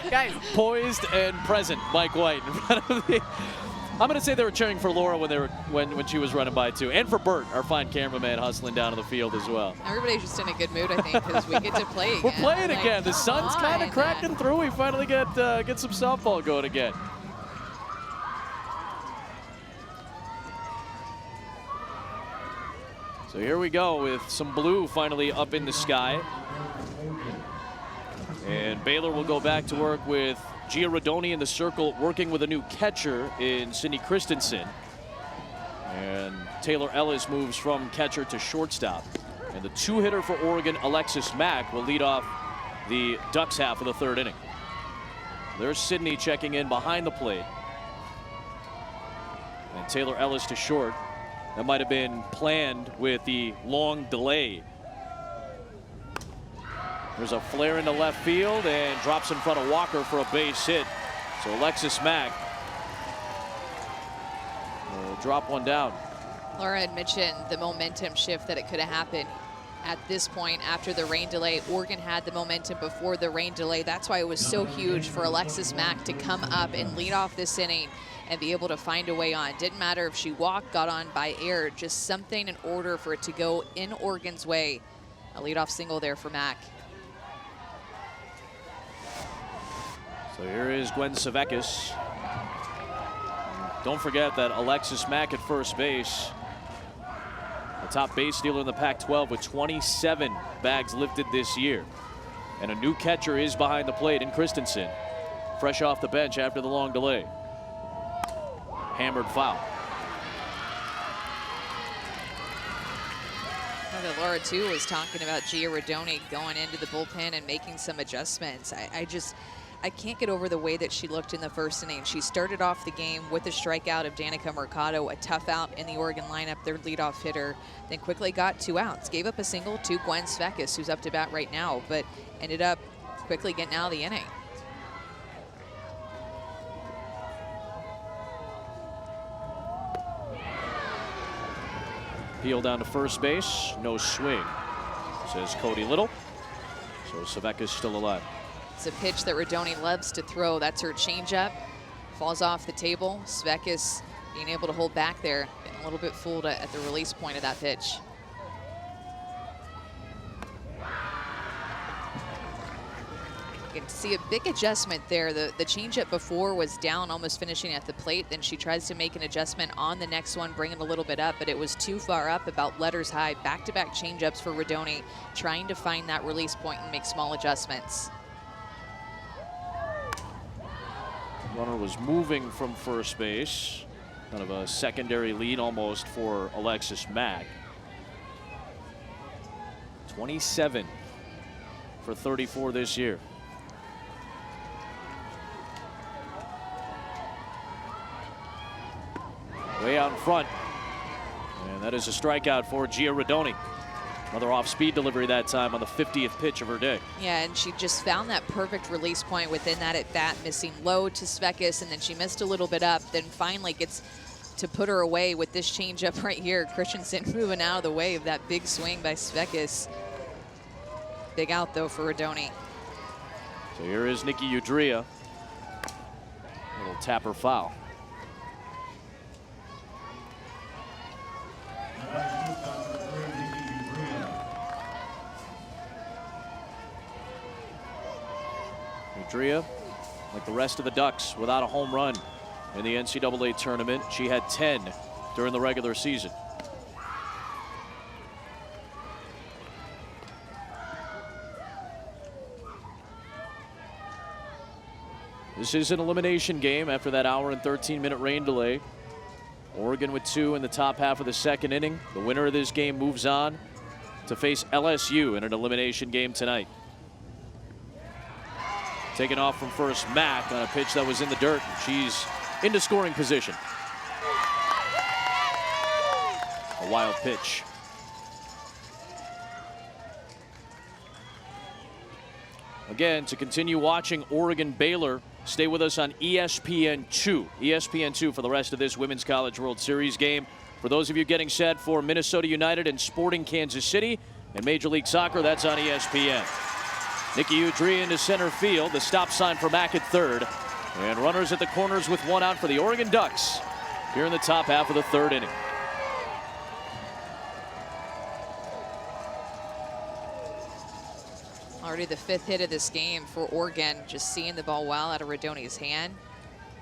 Guys. Poised and present, Mike White. In front of the, I'm going to say they were cheering for Laura when she was running by too, and for Bert, our fine cameraman, hustling down to the field as well. Everybody's just in a good mood, I think, because we get to play again. We're playing again. The sun's kind of cracking through. We finally get some softball going again. So here we go with some blue finally up in the sky. And Baylor will go back to work with Gia Rodoni in the circle, working with a new catcher in Sydney Christensen. And Taylor Ellis moves from catcher to shortstop. And the 2-hitter for Oregon, Alexis Mack, will lead off the Ducks half of the 3rd inning. There's Sydney checking in behind the plate. And Taylor Ellis to short. That might have been planned with the long delay. There's a flare into left field and drops in front of Walker for a base hit. So Alexis Mack will drop one down. Laura had mentioned the momentum shift that it could have happened at this point after the rain delay. Oregon had the momentum before the rain delay. That's why it was so huge for Alexis Mack to come up and lead off this inning and be able to find a way on. Didn't matter if she walked, got on by air, just something in order for it to go in Oregon's way. A leadoff single there for Mack. So here is Gwen Savekis. Don't forget that Alexis Mack at first base, the top base stealer in the Pac-12 with 27 bags lifted this year. And a new catcher is behind the plate in Christensen, fresh off the bench after the long delay. Hammered foul. Laura too was talking about Gia Rodoni going into the bullpen and making some adjustments. I can't get over the way that she looked in the first inning. She started off the game with a strikeout of Danica Mercado, a tough out in the Oregon lineup, their leadoff hitter, then quickly got 2 outs. Gave up a single to Gwen Svekis, who's up to bat right now, but ended up quickly getting out of the inning. Peel down to first base, no swing, says Cody Little. So Savekis still alive. It's a pitch that Rodoni loves to throw. That's her changeup. Falls off the table. Svekis being able to hold back there. Getting a little bit fooled at the release point of that pitch. You can see a big adjustment there. The changeup before was down, almost finishing at the plate. Then she tries to make an adjustment on the next one, bring it a little bit up, but it was too far up, about letters high. Back-to-back changeups for Rodoni, trying to find that release point and make small adjustments. Runner was moving from first base. Kind of a secondary lead almost for Alexis Mack. 27 for 34 this year. Way out in front. And that is a strikeout for Gia Rodoni. Another off-speed delivery that time on the 50th pitch of her day. Yeah, and she just found that perfect release point within that at-bat, missing low to Svekis, and then she missed a little bit up, then finally gets to put her away with this changeup right here. Christiansen moving out of the way of that big swing by Svekis. Big out, though, for Rodoni. So here is Nikki Udria. Little tapper foul. Udria, like the rest of the Ducks, without a home run in the NCAA tournament. She had 10 during the regular season. This is an elimination game after that hour and 13-minute rain delay. Oregon with 2 in the top half of the 2nd inning. The winner of this game moves on to face LSU in an elimination game tonight. Taking off from first, Mack on a pitch that was in the dirt. She's into scoring position. A wild pitch. Again, to continue watching Oregon-Baylor, stay with us on ESPN2. ESPN2 for the rest of this Women's College World Series game. For those of you getting set for Minnesota United and Sporting Kansas City and Major League Soccer, that's on ESPN. Nikki Udrih into center field. The stop sign for Mack at third. And runners at the corners with one out for the Oregon Ducks here in the top half of the third inning. Already the 5th hit of this game for Oregon, just seeing the ball well out of Rodoni's hand.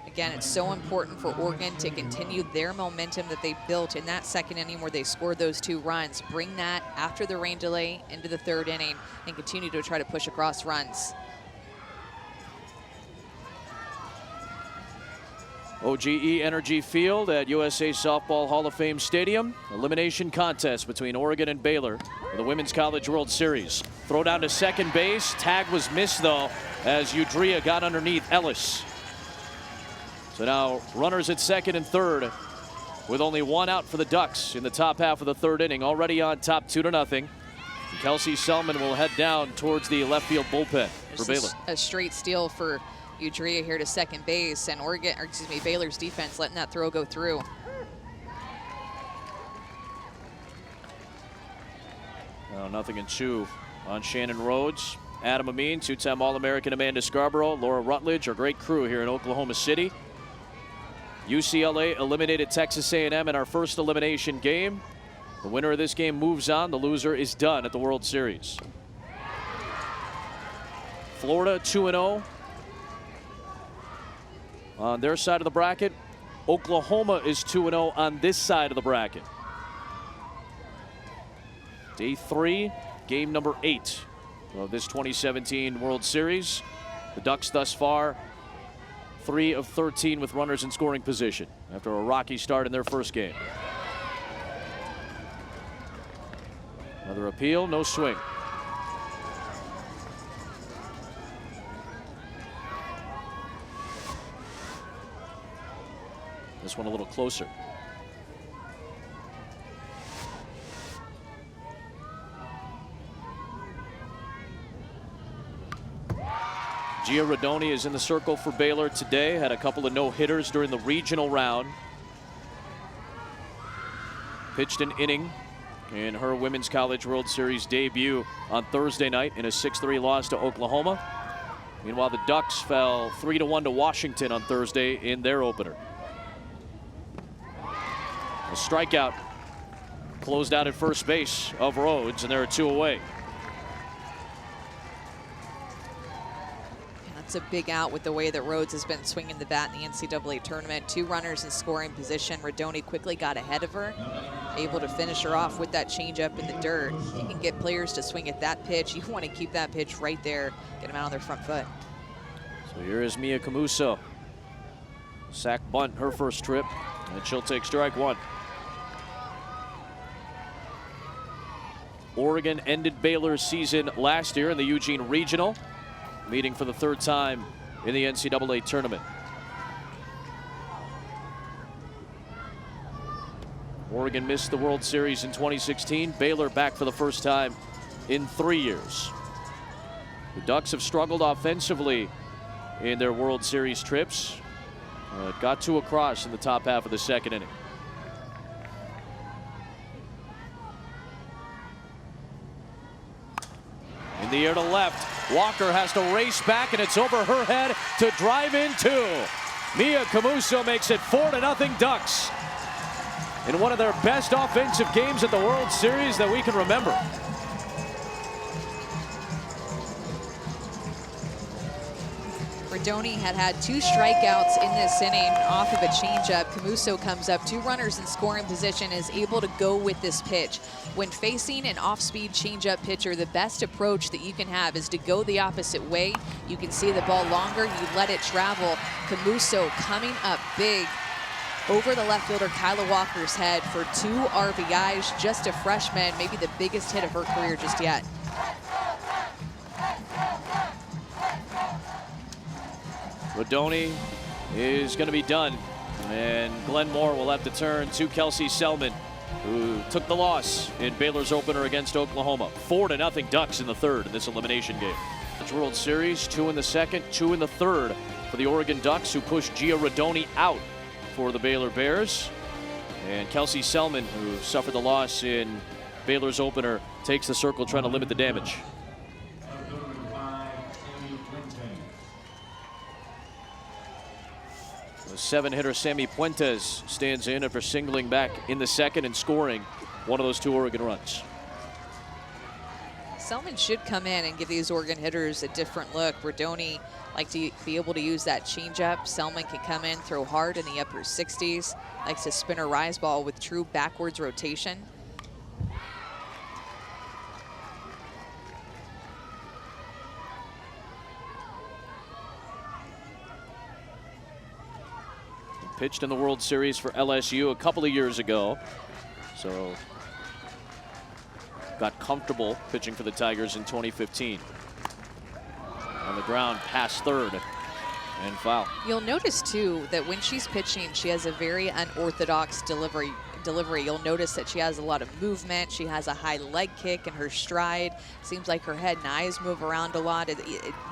Again, it's so important for Oregon to continue their momentum that they built in that 2nd inning where they scored those 2 runs. Bring that after the rain delay into the 3rd inning and continue to try to push across runs. OGE Energy Field at USA Softball Hall of Fame Stadium. Elimination contest between Oregon and Baylor for the Women's College World Series. Throw down to second base. Tag was missed, though, as Udrih got underneath Ellis. So now runners at second and third with only one out for the Ducks in the top half of the 3rd inning. Already on top 2-0. Kelsey Selman will head down towards the left field bullpen for Baylor. A straight steal for Udrih here to second base, and Baylor's defense letting that throw go through. Now 0-2 on Shannon Rhodes. Adam Amin, 2-time All-American Amanda Scarborough, Laura Rutledge, our great crew here in Oklahoma City. UCLA eliminated Texas A&M in our first elimination game. The winner of this game moves on. The loser is done at the World Series. Florida 2-0 on their side of the bracket. Oklahoma is 2-0 on this side of the bracket. Day 3, game number 8 of this 2017 World Series. The Ducks thus far 3 of 13 with runners in scoring position after a rocky start in their first game. Another appeal, no swing. This one a little closer. Gia Rodoni is in the circle for Baylor today. Had a couple of no-hitters during the regional round. Pitched an inning in her Women's College World Series debut on Thursday night in a 6-3 loss to Oklahoma. Meanwhile, the Ducks fell 3-1 to Washington on Thursday in their opener. A strikeout closed out at first base of Rhodes, and there are 2 away. That's a big out with the way that Rhodes has been swinging the bat in the NCAA tournament. 2 runners in scoring position. Rodoni quickly got ahead of her, able to finish her off with that changeup in the dirt. You can get players to swing at that pitch. You want to keep that pitch right there, get them out on their front foot. So here is Mia Camuso. Sack bunt her first trip, and she'll take strike 1. Oregon ended Baylor's season last year in the Eugene Regional, meeting for the 3rd time in the NCAA tournament. Oregon missed the World Series in 2016. Baylor back for the first time in 3 years. The Ducks have struggled offensively in their World Series trips. Got 2 across in the top half of the 2nd inning. In the air to left. Walker has to race back, and it's over her head to drive in 2. Mia Camuso makes it 4-0 Ducks in one of their best offensive games at the World Series that we can remember. Rodoni had 2 strikeouts in this inning off of a changeup. Camuso comes up, 2 runners in scoring position, is able to go with this pitch. When facing an off-speed changeup pitcher, the best approach that you can have is to go the opposite way. You can see the ball longer, you let it travel. Camuso coming up big over the left fielder Kyla Walker's head for 2 RBIs, just a freshman, maybe the biggest hit of her career just yet. Rodoni is going to be done. And Glenn Moore will have to turn to Kelsey Selman, who took the loss in Baylor's opener against Oklahoma. 4-0 Ducks in the third in this elimination game. World Series, 2 in the second, 2 in the third for the Oregon Ducks, who pushed Gia Rodoni out for the Baylor Bears. And Kelsey Selman, who suffered the loss in Baylor's opener, takes the circle trying to limit the damage. The 7-hitter Sammy Puentes stands in after singling back in the second and scoring one of those 2 Oregon runs. Selman should come in and give these Oregon hitters a different look. Rodoni like to be able to use that changeup. Selman can come in, throw hard in the upper 60s. Likes to spin a rise ball with true backwards rotation. He pitched in the World Series for LSU a couple of years ago, so got comfortable pitching for the Tigers in 2015. On the ground, past third, and foul. You'll notice too that when she's pitching, she has a very unorthodox delivery. You'll notice that she has a lot of movement. She has a high leg kick in her stride. Seems like her head and eyes move around a lot. It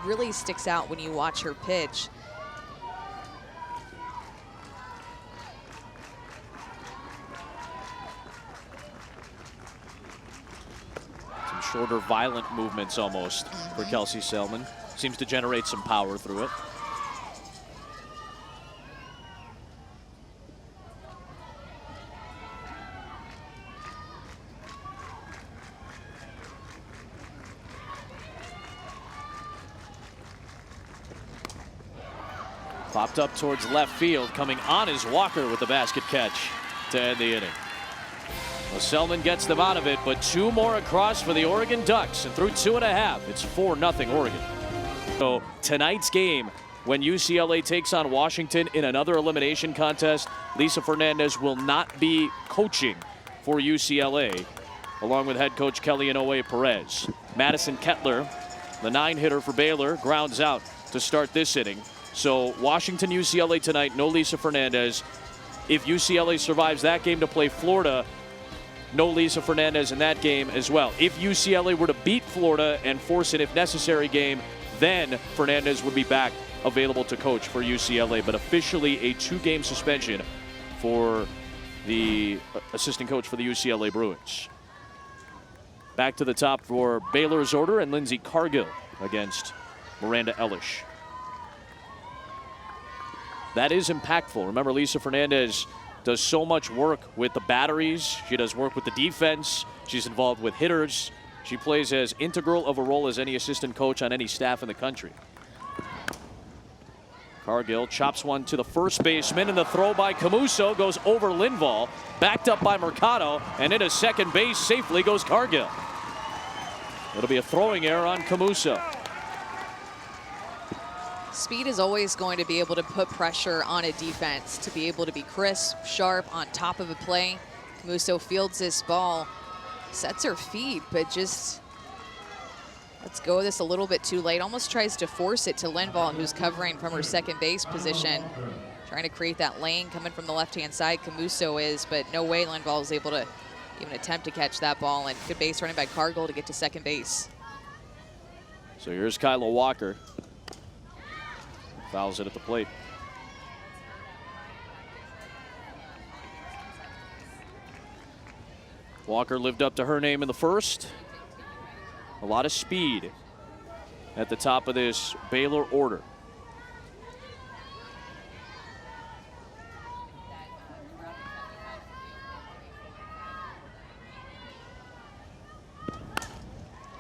really sticks out when you watch her pitch. Shorter, violent movements almost for Kelsey Selman. Seems to generate some power through it. Popped up towards left field. Coming on is Walker with the basket catch to end the inning. Well, Selman gets them out of it, but 2 more across for the Oregon Ducks, and through 2.5, it's 4-0 Oregon. So tonight's game, when UCLA takes on Washington in another elimination contest, Lisa Fernandez will not be coaching for UCLA, along with head coach Kelly Inoue Perez. Madison Kettler, the 9-hitter for Baylor, grounds out to start this inning. So Washington, UCLA tonight, no Lisa Fernandez. If UCLA survives that game to play Florida, no Lisa Fernandez in that game as well. If UCLA were to beat Florida and force an if necessary game, then Fernandez would be back available to coach for UCLA. But officially a 2-game suspension for the assistant coach for the UCLA Bruins. Back to the top for Baylor's order and Lindsay Cargill against Miranda Ellis. That is impactful. Remember, Lisa Fernandez does so much work with the batteries. She does work with the defense. She's involved with hitters. She plays as integral of a role as any assistant coach on any staff in the country. Cargill chops one to the first baseman, and the throw by Camuso goes over Linville, backed up by Mercado, and into second base safely goes Cargill. It'll be a throwing error on Camuso. Speed is always going to be able to put pressure on a defense, to be able to be crisp, sharp, on top of a play. Camuso fields this ball, sets her feet, but just lets go of this a little bit too late. Almost tries to force it to Linville, who's covering from her second base position. Trying to create that lane coming from the left-hand side, Camuso is, but no way Linville is able to even attempt to catch that ball. And good base running by Cargill to get to second base. So here's Kyla Walker. Fouls it at the plate. Walker lived up to her name in the first. A lot of speed at the top of this Baylor order.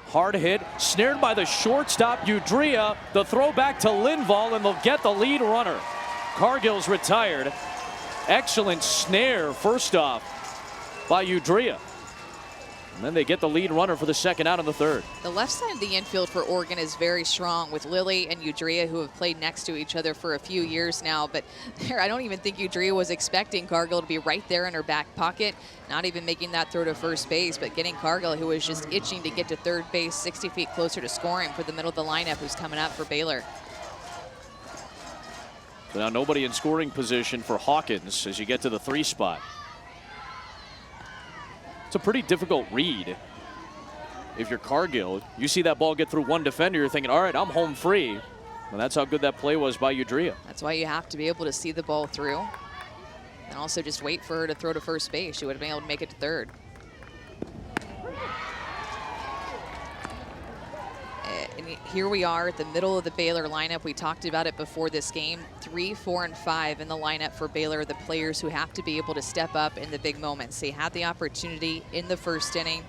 Hard hit, snared by the shortstop, Udria. The throw back to Linville, and they'll get the lead runner. Cargill's retired. Excellent snare, first off, by Udria. And then they get the lead runner for the second out in the third. The left side of the infield for Oregon is very strong with Lily and Udria, who have played next to each other for a few years now. But there, I don't even think Udria was expecting Cargill to be right there in her back pocket, not even making that throw to first base, but getting Cargill, who was just itching to get to third base, 60 feet closer to scoring for the middle of the lineup, who's coming up for Baylor. So now nobody in scoring position for Hawkins as you get to the 3 spot. It's a pretty difficult read. If you're Cargill, you see that ball get through one defender, you're thinking, all right, I'm home free. And that's how good that play was by Udrea. That's why you have to be able to see the ball through. And also just wait for her to throw to first base. She would have been able to make it to third. And here we are at the middle of the Baylor lineup. We talked about it before this game. 3, 4, and 5 in the lineup for Baylor, the players who have to be able to step up in the big moments. They had the opportunity in the first inning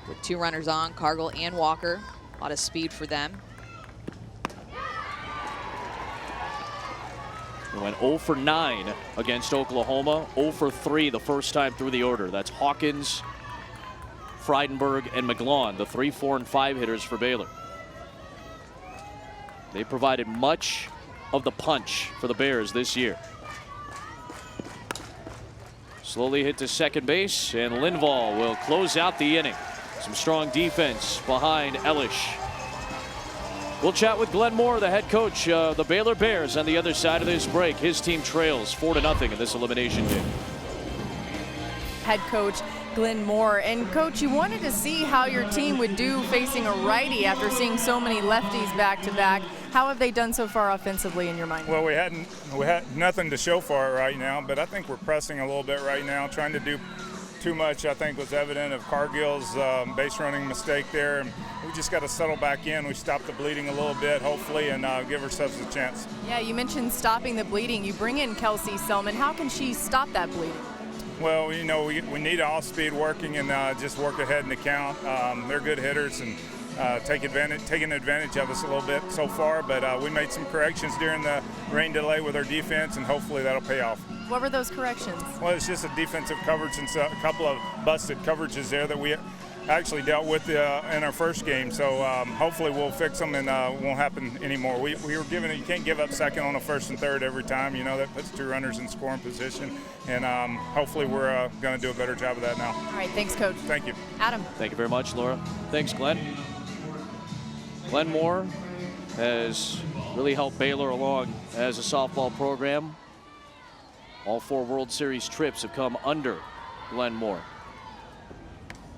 with 2 runners on, Cargill and Walker. A lot of speed for them. They went 0 for 9 against Oklahoma, 0 for 3 the first time through the order. That's Hawkins, Frydenberg, and McGlawn, the 3, 4, and 5 hitters for Baylor. They provided much of the punch for the Bears this year. Slowly hit to second base, and Linville will close out the inning. Some strong defense behind Ellis. We'll chat with Glenn Moore, the head coach of the Baylor Bears, on the other side of this break. His team trails 4-0 in this elimination game. Head coach Glenn Moore. And coach, you wanted to see how your team would do facing a righty after seeing so many lefties back to back. How have they done so far offensively in your mind? Well, we had nothing to show for it right now, but I think we're pressing a little bit right now, trying to do too much. I think was evident of Cargill's base running mistake there. And we just got to settle back in. We stopped the bleeding a little bit, hopefully, and give ourselves a chance. Yeah, you mentioned stopping the bleeding. You bring in Kelsey Selman. How can she stop that bleeding? Well, you know, we need off-speed working and just work ahead in the count. They're good hitters and taking advantage of us a little bit so far, but we made some corrections during the rain delay with our defense, and hopefully that'll pay off. What were those corrections? Well, it's just a defensive coverage and a couple of busted coverages there that we actually dealt with in our first game. So hopefully we'll fix them and won't happen anymore. We were given, you can't give up second on a first and third every time. You know, that puts 2 runners in scoring position. And hopefully we're going to do a better job of that now. All right, thanks, Coach. Thank you. Adam. Thank you very much, Laura. Thanks, Glenn. Glenn Moore has really helped Baylor along as a softball program. All 4 World Series trips have come under Glenn Moore.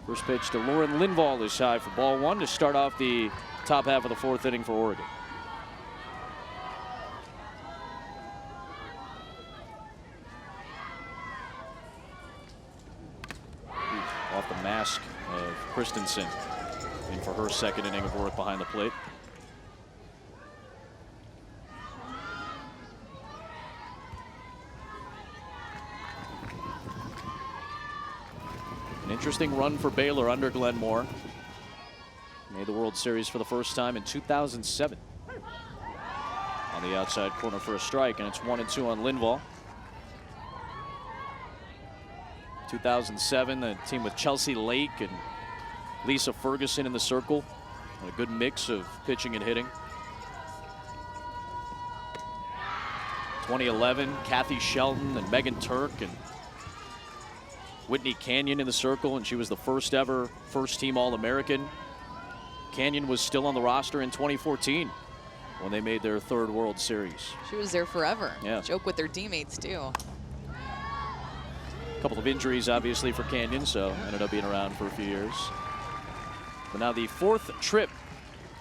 First pitch to Lauren Linville is high for ball 1 to start off the top half of the 4th inning for Oregon. Off the mask of Christensen in for her 2nd inning of work behind the plate. An interesting run for Baylor under Glenn Moore. Made the World Series for the first time in 2007. On the outside corner for a strike, and it's 1-2 on Linville. 2007, the team with Chelsea Lake and Lisa Ferguson in the circle. And a good mix of pitching and hitting. 2011, Kathy Shelton and Megan Turk and Whitney Canyon in the circle, and she was the first ever first-team All-American. Canyon was still on the roster in 2014 when they made their 3rd World Series. She was there forever. Yeah. Joke with their teammates, too. A couple of injuries, obviously, for Canyon, so ended up being around for a few years. But now the 4th trip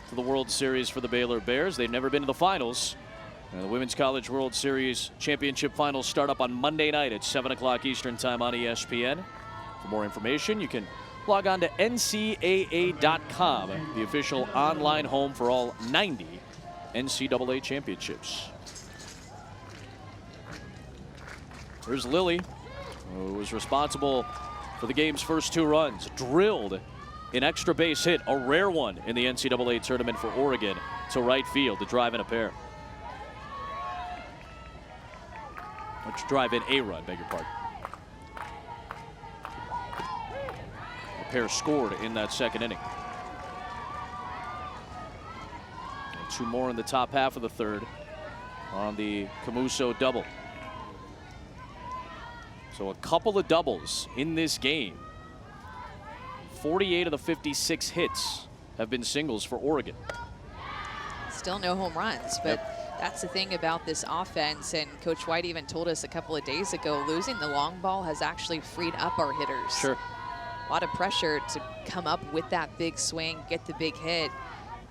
to the World Series for the Baylor Bears. They've never been to the finals. And the Women's College World Series Championship Finals start up on Monday night at 7 o'clock Eastern Time on ESPN. For more information, you can log on to NCAA.com, the official online home for all 90 NCAA championships. Here's Lily, who was responsible for the game's first 2 runs. Drilled an extra base hit, a rare one in the NCAA tournament for Oregon, to right field to drive in a pair. Let's drive in a run, beg your pardon. The pair scored in that 2nd inning. And 2 more in the top half of the 3rd on the Camuso double. So a couple of doubles in this game. 48 of the 56 hits have been singles for Oregon. Still no home runs, but That's the thing about this offense, and Coach White even told us a couple of days ago, losing the long ball has actually freed up our hitters. Sure. A lot of pressure to come up with that big swing, get the big hit,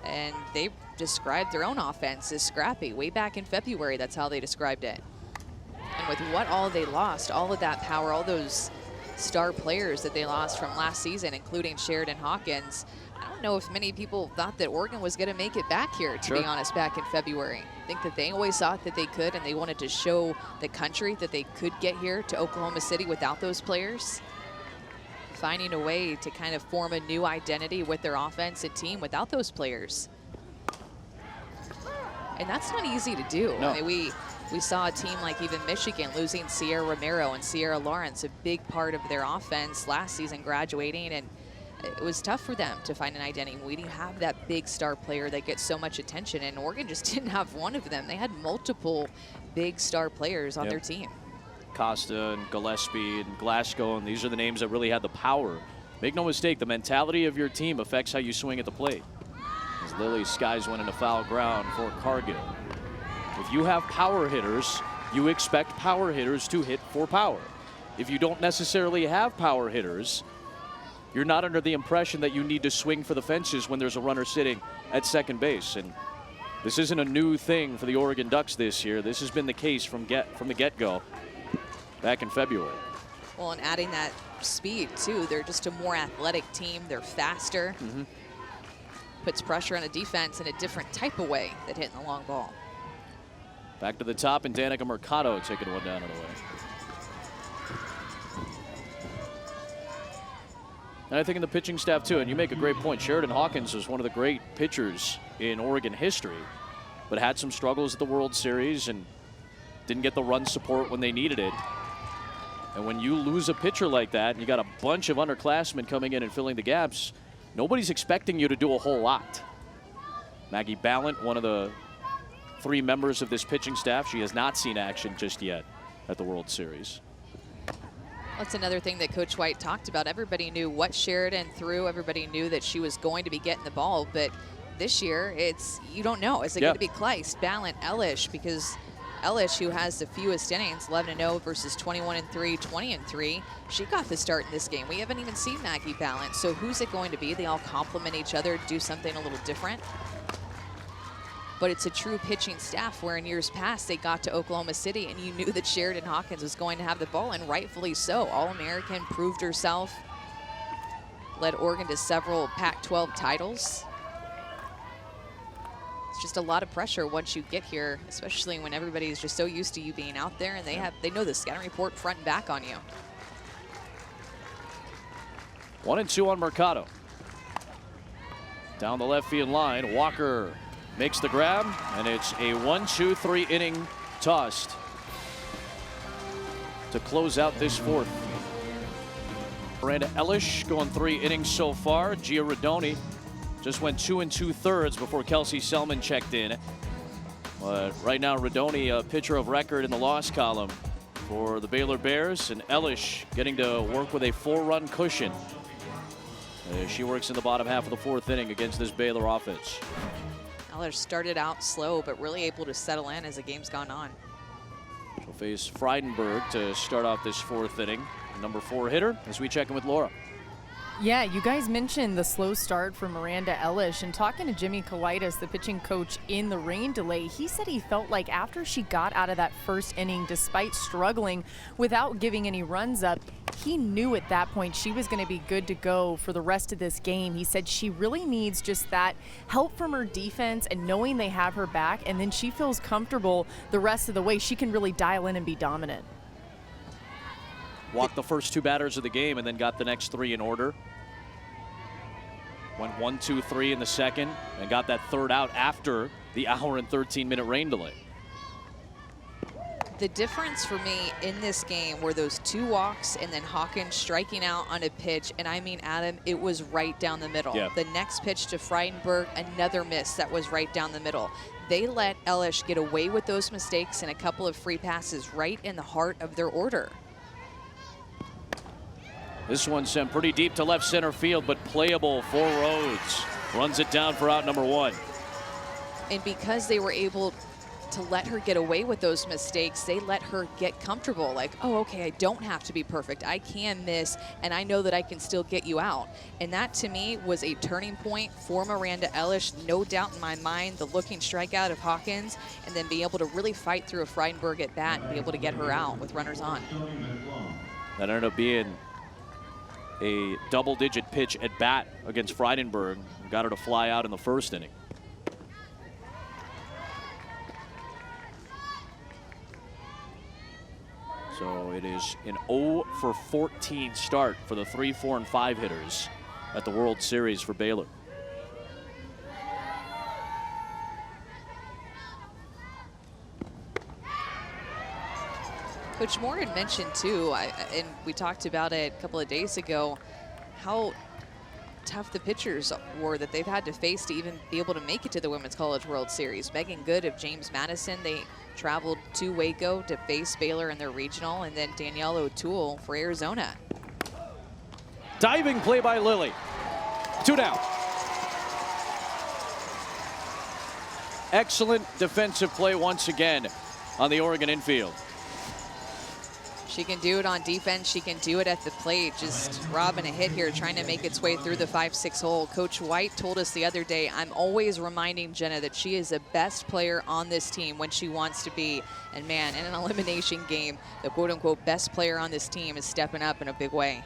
and they described their own offense as scrappy. Way back in February, that's how they described it. And with what all they lost, all of that power, all those star players that they lost from last season, including Sheridan Hawkins, I don't know if many people thought that Oregon was going to make it back here, to be honest, back in February. I think that they always thought that they could, and they wanted to show the country that they could get here to Oklahoma City without those players. Finding a way to kind of form a new identity with their offense and team without those players. And that's not easy to do. No. I mean, we saw a team like even Michigan losing Sierra Romero and Sierra Lawrence, a big part of their offense last season, graduating, and it was tough for them to find an identity. We didn't have that big star player that gets so much attention, and Oregon just didn't have one of them. They had multiple big star players on their team. Costa and Gillespie and Glasgow, and these are the names that really had the power. Make no mistake, the mentality of your team affects how you swing at the plate. As Lily skies one into foul ground for Cargill. If you have power hitters, you expect power hitters to hit for power. If you don't necessarily have power hitters, you're not under the impression that you need to swing for the fences when there's a runner sitting at second base. And this isn't a new thing for the Oregon Ducks this year. This has been the case from the get-go back in February. Well, and adding that speed, too. They're just a more athletic team. They're faster. Puts pressure on a defense in a different type of way than hitting the long ball. Back to the top, and Danica Mercado taking one down and away. And I think in the pitching staff, too, and you make a great point, Sheridan Hawkins was one of the great pitchers in Oregon history, but had some struggles at the World Series and didn't get the run support when they needed it. And when you lose a pitcher like that, and you got a bunch of underclassmen coming in and filling the gaps, nobody's expecting you to do a whole lot. Maggie Ballant, one of the 3 members of this pitching staff, she has not seen action just yet at the World Series. That's another thing that Coach White talked about. Everybody knew what Sheridan threw. Everybody knew that she was going to be getting the ball. But this year, you don't know. Is it going to be Kleist, Ballant, Ellis? Because Ellis, who has the fewest innings, 11-0 versus 21-3, 20-3, she got the start in this game. We haven't even seen Maggie Ballant. So who's it going to be? They all complement each other, do something a little different. But it's a true pitching staff where in years past they got to Oklahoma City and you knew that Sheridan Hawkins was going to have the ball, and rightfully so. All-American, proved herself, led Oregon to several Pac-12 titles. It's just a lot of pressure once you get here, especially when everybody is just so used to you being out there, and they know the scouting report front and back on you. 1-2 on Mercado. Down the left field line, Walker makes the grab, and it's a 1-2-3 inning tossed to close out this 4th. Miranda Ellis going 3 innings so far. Gia Rodoni just went 2 2/3 before Kelsey Selman checked in. But right now, Rodoni, a pitcher of record in the loss column for the Baylor Bears, and Ellis getting to work with a 4-run cushion as she works in the bottom half of the 4th inning against this Baylor offense. Ellis started out slow, but really able to settle in as the game's gone on. She'll face Frydenberg to start off this 4th inning. Number 4 hitter as we check in with Laura. Yeah, you guys mentioned the slow start for Miranda Ellis, and talking to Jimmy Kalaitis, the pitching coach in the rain delay, he said he felt like after she got out of that 1st inning, despite struggling without giving any runs up, he knew at that point she was going to be good to go for the rest of this game. He said she really needs just that help from her defense and knowing they have her back, and then she feels comfortable the rest of the way. She can really dial in and be dominant. Walked the first 2 batters of the game and then got the next 3 in order. Went 1-2-3 in the second and got that 3rd out after the hour and 13-minute rain delay. The difference for me in this game were those 2 walks and then Hawkins striking out on a pitch. And I mean, Adam, it was right down the middle. Yeah. The next pitch to Frydenberg, another miss that was right down the middle. They let Ellis get away with those mistakes and a couple of free passes right in the heart of their order. This one sent pretty deep to left center field, but playable for Rhodes. Runs it down for out number 1. And because they were able to let her get away with those mistakes. They let her get comfortable, like, oh, okay, I don't have to be perfect. I can miss, and I know that I can still get you out. And that, to me, was a turning point for Miranda Ellis. No doubt in my mind, the looking strikeout of Hawkins, and then be able to really fight through a Freidenberg at bat and be able to get her out with runners on. That ended up being a double-digit pitch at bat against Freidenberg. Got her to fly out in the first inning. So it is an 0 for 14 start for the 3, 4, and 5 hitters at the World Series for Baylor. Coach Moore had mentioned too, and we talked about it a couple of days ago, how tough the pitchers were that they've had to face to even be able to make it to the Women's College World Series. Megan Good of James Madison, they traveled to Waco to face Baylor in their regional, and then Danielle O'Toole for Arizona. Diving play by Lily. 2 down. Excellent defensive play once again on the Oregon infield. She can do it on defense. She can do it at the plate. Just robbing a hit here, trying to make its way through the 5-6 hole. Coach White told us the other day, I'm always reminding Jenna that she is the best player on this team when she wants to be. And man, in an elimination game, the quote-unquote best player on this team is stepping up in a big way.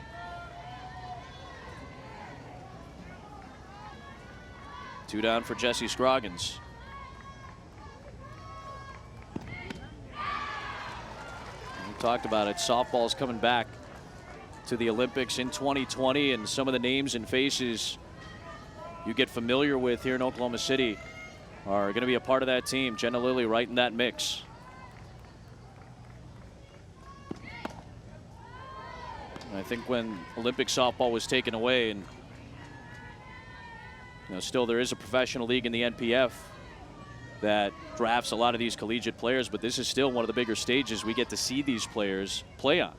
Two down for Jessie Scroggins. Talked about it. Softball's coming back to the Olympics in 2020, and some of the names and faces you get familiar with here in Oklahoma City are going to be a part of that team. Jenna Lilly right in that mix. And I think when Olympic softball was taken away, and still there is a professional league in the NPF that drafts a lot of these collegiate players, but this is still one of the bigger stages we get to see these players play on.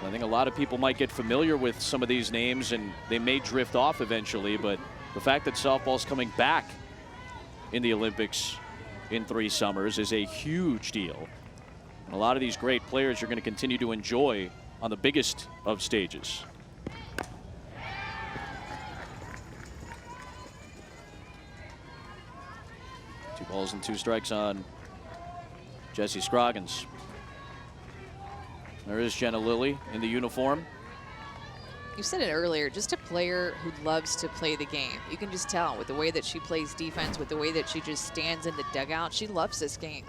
I think a lot of people might get familiar with some of these names and they may drift off eventually, but the fact that softball's coming back in the Olympics in 3 summers is a huge deal. And a lot of these great players you're going to continue to enjoy on the biggest of stages. Balls and 2 strikes on Jessie Scroggins. There is Jenna Lilly in the uniform. You said it earlier, just a player who loves to play the game. You can just tell with the way that she plays defense, with the way that she just stands in the dugout. She loves this game.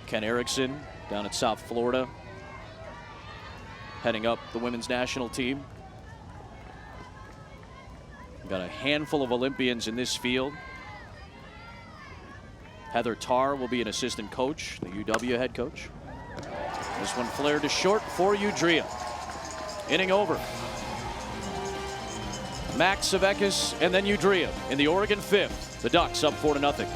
Ken Erickson down at South Florida, heading up the women's national team. Got a handful of Olympians in this field. Heather Tarr will be an assistant coach, the UW head coach. This one flared to short for Udrea. Inning over. Max Savekis and then Udrea in the Oregon 5th. The Ducks up 4-0.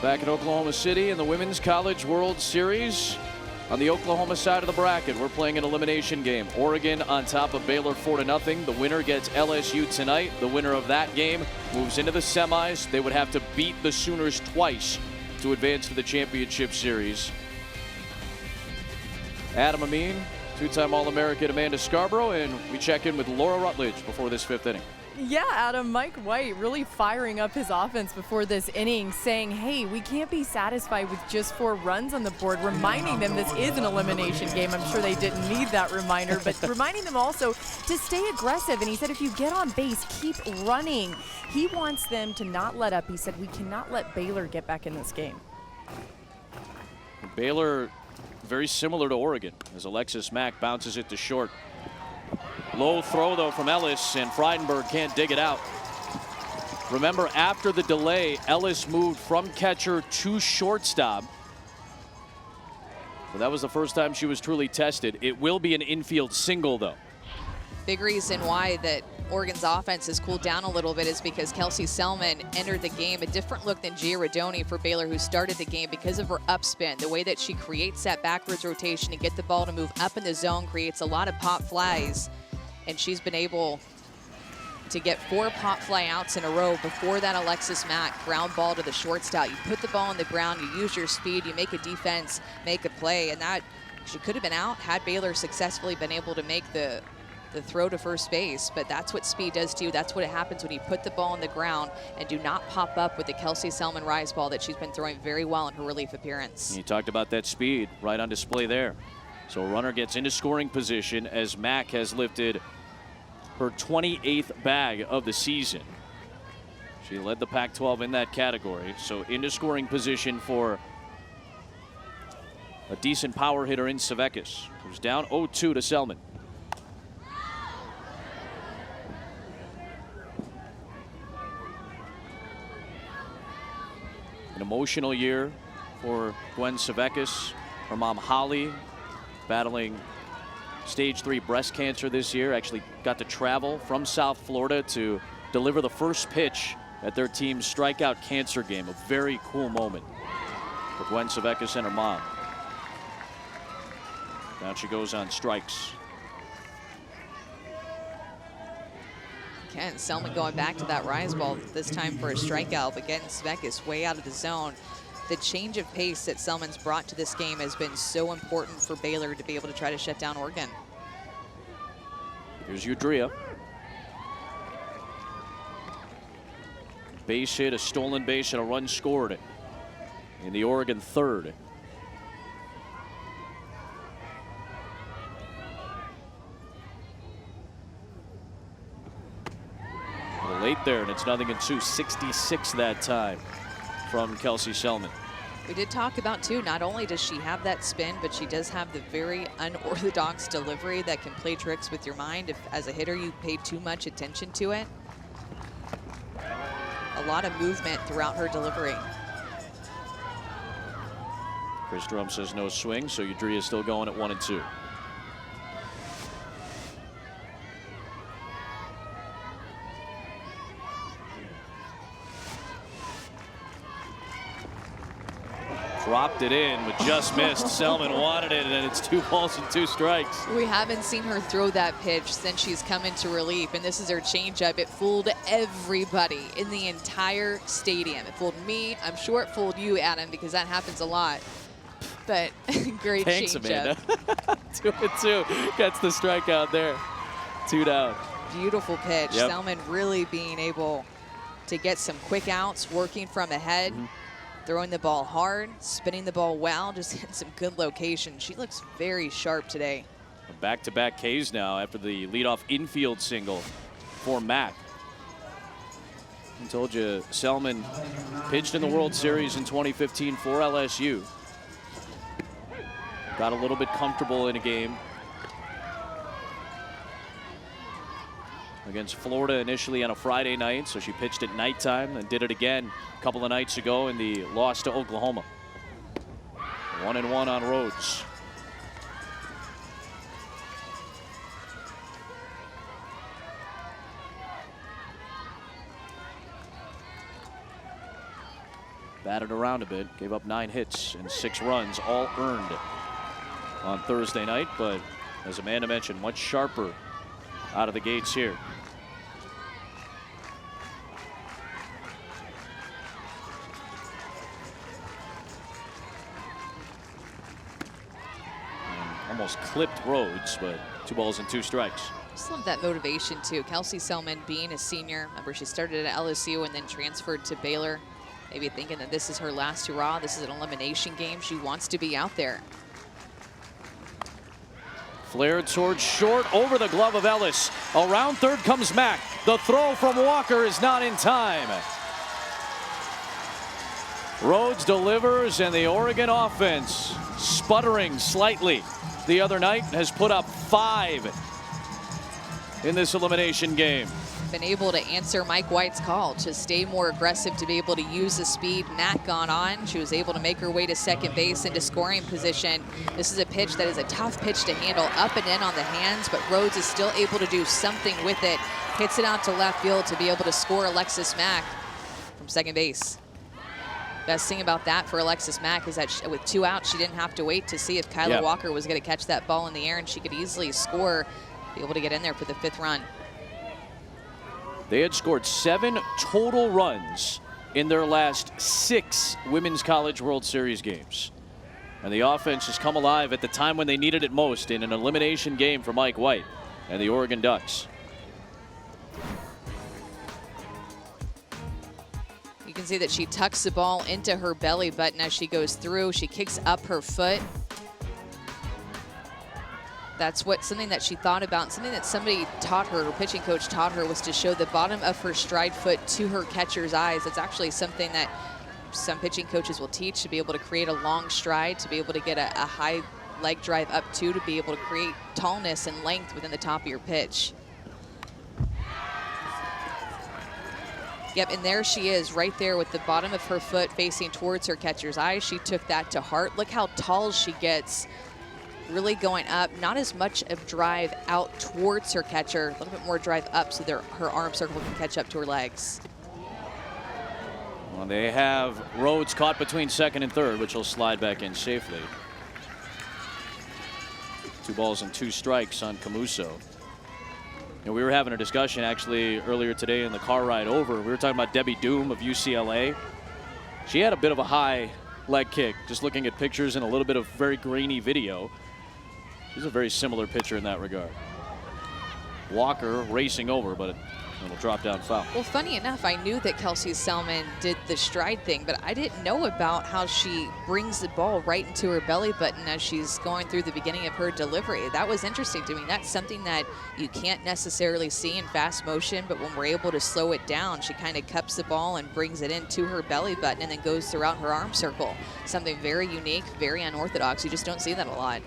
Back in Oklahoma City in the Women's College World Series. On the Oklahoma side of the bracket, we're playing an elimination game. Oregon on top of Baylor 4-0. The winner gets LSU tonight. The winner of that game moves into the semis. They would have to beat the Sooners twice to advance to the championship series. Adam Amin, 2-time All-American Amanda Scarborough, and we check in with Laura Rutledge before this 5th inning. Yeah, Adam, Mike White really firing up his offense before this inning, saying, hey, we can't be satisfied with just 4 runs on the board, reminding them this is an elimination game. I'm sure they didn't need that reminder, but reminding them also to stay aggressive. And he said, if you get on base, keep running. He wants them to not let up. He said, we cannot let Baylor get back in this game. Baylor, very similar to Oregon, as Alexis Mack bounces it to short. Low throw, though, from Ellis, and Freidenberg can't dig it out. Remember, after the delay, Ellis moved from catcher to shortstop. So that was the first time she was truly tested. It will be an infield single, though. Big reason why that Oregon's offense has cooled down a little bit is because Kelsey Selman entered the game a different look than Gia Radoni for Baylor, who started the game because of her upspin. The way that she creates that backwards rotation and get the ball to move up in the zone creates a lot of pop flies. And she's been able to get 4 pop fly outs in a row. Before that, Alexis Mack, ground ball to the shortstop. You put the ball on the ground, you use your speed, you make a defense, make a play. And that, she could have been out had Baylor successfully been able to make the throw to first base, but that's what speed does to you. That's what happens when you put the ball on the ground and do not pop up with the Kelsey Selman rise ball that she's been throwing very well in her relief appearance. You talked about that speed right on display there. So a runner gets into scoring position as Mack has lifted her 28th bag of the season. She led the Pac-12 in that category. So into scoring position for a decent power hitter in Sevekis, who's down 0-2 to Selman. An emotional year for Gwen Sevekis. Her mom, Holly, battling stage 3 breast cancer this year. Actually got to travel from South Florida to deliver the first pitch at their team's strikeout cancer game. A very cool moment for Gwen Sevekis and her mom. Now she goes on strikes. Again, Selman going back to that rise ball, this time for a strikeout, but getting Sevekis way out of the zone. The change of pace that Selman's brought to this game has been so important for Baylor to be able to try to shut down Oregon. Here's Udria. Base hit, a stolen base, and a run scored in the Oregon third. Late there, and it's 0-2. 66 that time from Kelsey Selman. We did talk about, too, not only does she have that spin, but she does have the very unorthodox delivery that can play tricks with your mind if, as a hitter, you pay too much attention to it. A lot of movement throughout her delivery. Chris Drum says no swing, so Udria is still going at 1-2. Dropped it in, but just missed. Selman wanted it, and it's 2 balls and 2 strikes. We haven't seen her throw that pitch since she's come into relief, and this is her changeup. It fooled everybody in the entire stadium. It fooled me. I'm sure it fooled you, Adam, because that happens a lot. But great Thanks, changeup. Amanda. 2-2. Gets the strikeout there. 2 down. Beautiful pitch. Yep. Selman really being able to get some quick outs, working from ahead. Throwing the ball hard, spinning the ball well, just in some good location. She looks very sharp today. Back-to-back Ks now after the leadoff infield single for Mack. I told you, Selman pitched in the World Series in 2015 for LSU. Got a little bit comfortable in a game against Florida initially on a Friday night, so she pitched at nighttime and did it again a couple of nights ago in the loss to Oklahoma. 1-1 on Rhodes. Batted around a bit, gave up 9 hits and 6 runs, all earned on Thursday night, but as Amanda mentioned, much sharper out of the gates here. Almost clipped Rhodes, but 2 balls and 2 strikes. Just love that motivation too. Kelsey Selman being a senior. Remember, she started at LSU and then transferred to Baylor. Maybe thinking that this is her last hurrah. This is an elimination game. She wants to be out there. Flared towards short, over the glove of Ellis. Around third comes Mack. The throw from Walker is not in time. Rhodes delivers, and the Oregon offense, sputtering slightly the other night, has put up 5 in this elimination game. been able to answer Mike White's call to stay more aggressive, to be able to use the speed. Matt gone on. She was able to make her way to second base into scoring position. This is a pitch that is a tough pitch to handle, up and in on the hands, but Rhodes is still able to do something with it. Hits it out to left field to be able to score Alexis Mack from second base. Best thing about that for Alexis Mack is that with 2 outs, she didn't have to wait to see if Kyla Walker was going to catch that ball in the air, and she could easily score, be able to get in there for the 5th run. They had scored 7 total runs in their last 6 Women's College World Series games. And the offense has come alive at the time when they needed it most in an elimination game for Mike White and the Oregon Ducks. You can see that she tucks the ball into her belly button as she goes through. She kicks up her foot. That's something that she thought about, something that somebody taught her pitching coach taught her, was to show the bottom of her stride foot to her catcher's eyes. It's actually something that some pitching coaches will teach, to be able to create a long stride, to be able to get a high leg drive up to be able to create tallness and length within the top of your pitch. Yep, and there she is right there with the bottom of her foot facing towards her catcher's eyes. She took that to heart. Look how tall she gets, really going up. Not as much of drive out towards her catcher, a little bit more drive up so her arm circle can catch up to her legs. Well, they have Rhodes caught between second and third, which will slide back in safely. 2 balls and 2 strikes on Camuso. And we were having a discussion actually earlier today in the car ride over. We were talking about Debbie Doom of UCLA. She had a bit of a high leg kick, just looking at pictures and a little bit of very grainy video. She's a very similar pitcher in that regard. Walker racing over, but it'll drop down foul. Well, funny enough, I knew that Kelsey Selman did the stride thing, but I didn't know about how she brings the ball right into her belly button as she's going through the beginning of her delivery. That was interesting to me. That's something that you can't necessarily see in fast motion, but when we're able to slow it down, she kind of cups the ball and brings it into her belly button and then goes throughout her arm circle. Something very unique, very unorthodox. You just don't see that a lot.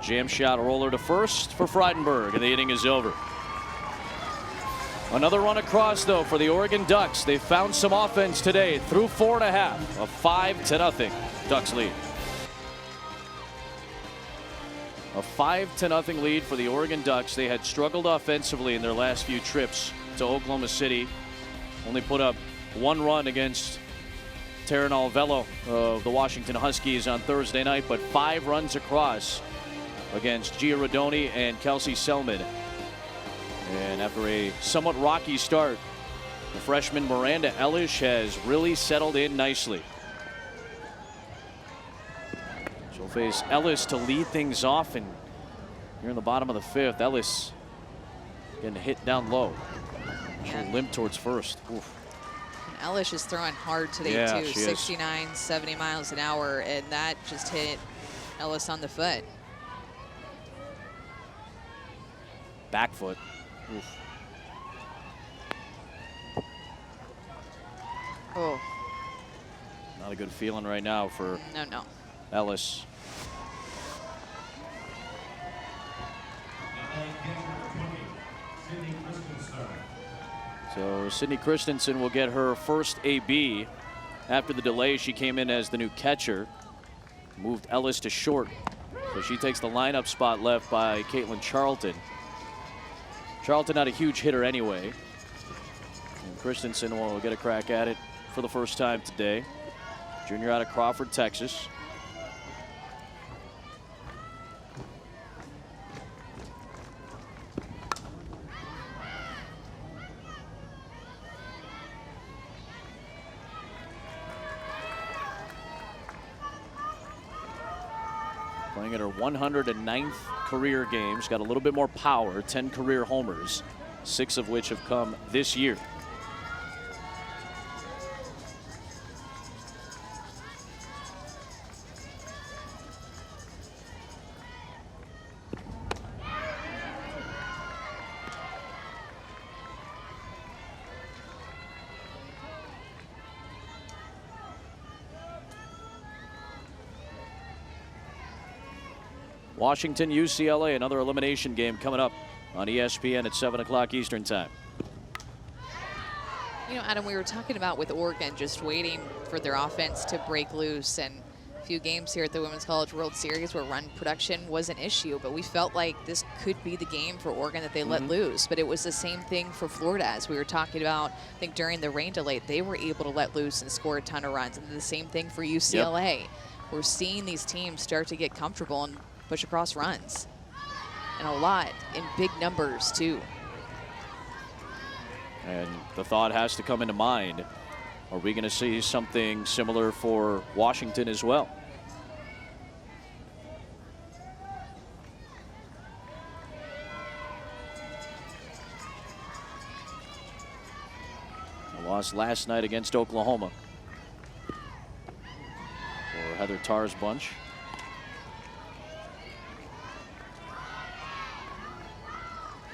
Jam shot roller to first for Frydenberg, and the inning is over. Another run across, though, for the Oregon Ducks. They found some offense today through 4.5. A 5-0 Ducks lead. A 5-0 lead for the Oregon Ducks. They had struggled offensively in their last few trips to Oklahoma City. Only put up 1 run against Taryn Alvello of the Washington Huskies on Thursday night, but 5 runs across against Gia Rodoni and Kelsey Selman. And after a somewhat rocky start, the freshman Miranda Ellis has really settled in nicely. She'll face Ellis to lead things off, and here in the bottom of the 5th, Ellis getting hit down low. She'll limp towards first. Oof. Ellis is throwing hard today, too. 69, 70 miles an hour, and that just hit Ellis on the foot. Back foot. Oof. Oh. Not a good feeling right now for Ellis. So Sydney Christensen will get her first AB. After the delay, she came in as the new catcher. Moved Ellis to short. So she takes the lineup spot left by Caitlin Charlton. Charlton not a huge hitter anyway. And Christensen will get a crack at it for the first time today. Junior out of Crawford, Texas. Playing at her 109th career game. She's got a little bit more power, 10 career homers, 6 of which have come this year. Washington, UCLA, another elimination game coming up on ESPN at 7 o'clock Eastern Time. You know, Adam, we were talking about with Oregon just waiting for their offense to break loose, and a few games here at the Women's College World Series where run production was an issue, but we felt like this could be the game for Oregon that they let loose. But it was the same thing for Florida, as we were talking about. I think during the rain delay, they were able to let loose and score a ton of runs, and the same thing for UCLA. Yep. We're seeing these teams start to get comfortable and push across runs, and a lot in big numbers too. And the thought has to come into mind, are we going to see something similar for Washington as well? A loss last night against Oklahoma for Heather Tarr's bunch.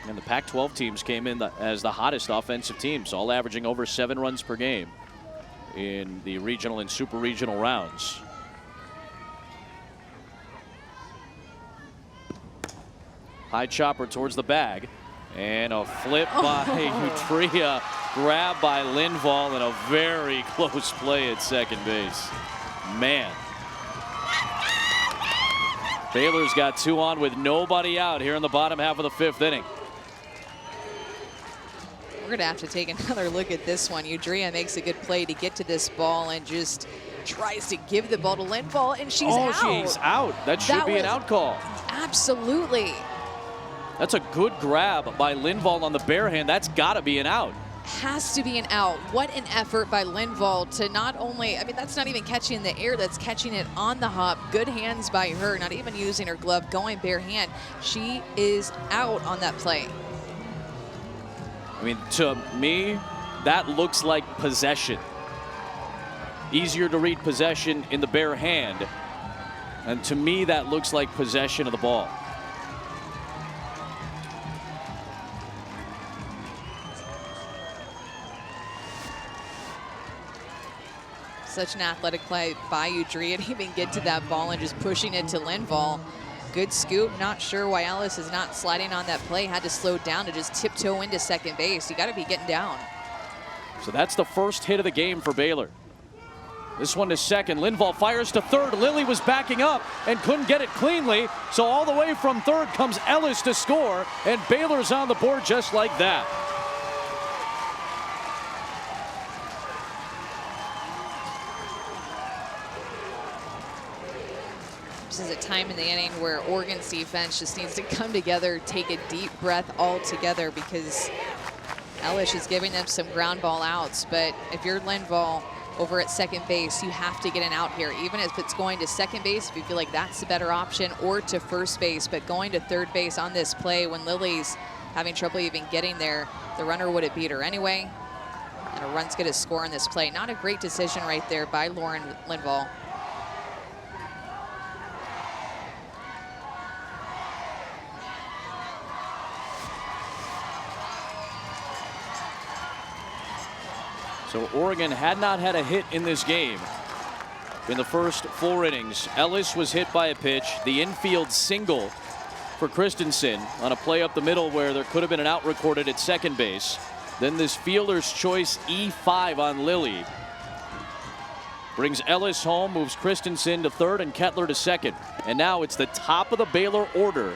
And the Pac-12 teams came in as the hottest offensive teams, all averaging over 7 runs per game in the regional and super regional rounds. High chopper towards the bag, and a flip by Utria, grab by Linville, and a very close play at second base. Man. Baylor's got 2 on with nobody out here in the bottom half of the 5th inning. We're going to have to take another look at this one. Udria makes a good play to get to this ball and just tries to give the ball to Linville, and she's out. Oh, she's out. That should be an out call. Absolutely. That's a good grab by Linville on the bare hand. That's got to be an out. Has to be an out. What an effort by Linville to not only, I mean, that's not even catching in the air, that's catching it on the hop. Good hands by her, not even using her glove, going bare hand. She is out on that play. I mean, to me, that looks like possession. Easier to read possession in the bare hand. And to me, that looks like possession of the ball. Such an athletic play by Udria to even get to that ball and just pushing it to Linville. Good scoop. Not sure why Ellis is not sliding on that play. Had to slow down to just tiptoe into second base. You got to be getting down. So that's the first hit of the game for Baylor. This one to second. Linville fires to third. Lilly was backing up and couldn't get it cleanly. So all the way from third comes Ellis to score, and Baylor's on the board just like that. This is a time in the inning where Oregon's defense just needs to come together, take a deep breath all together, because Ellis is giving them some ground ball outs. But if you're Linville over at second base, you have to get an out here, even if it's going to second base, if you feel like that's the better option, or to first base. But going to third base on this play when Lilly's having trouble even getting there, the runner would have beat her anyway. And a run's going to score on this play. Not a great decision right there by Lauren Linville. So Oregon had not had a hit in this game in the first 4 innings. Ellis was hit by a pitch, the infield single for Christensen on a play up the middle where there could have been an out recorded at second base. Then this fielder's choice E5 on Lilly brings Ellis home, moves Christensen to third and Kettler to second. And now it's the top of the Baylor order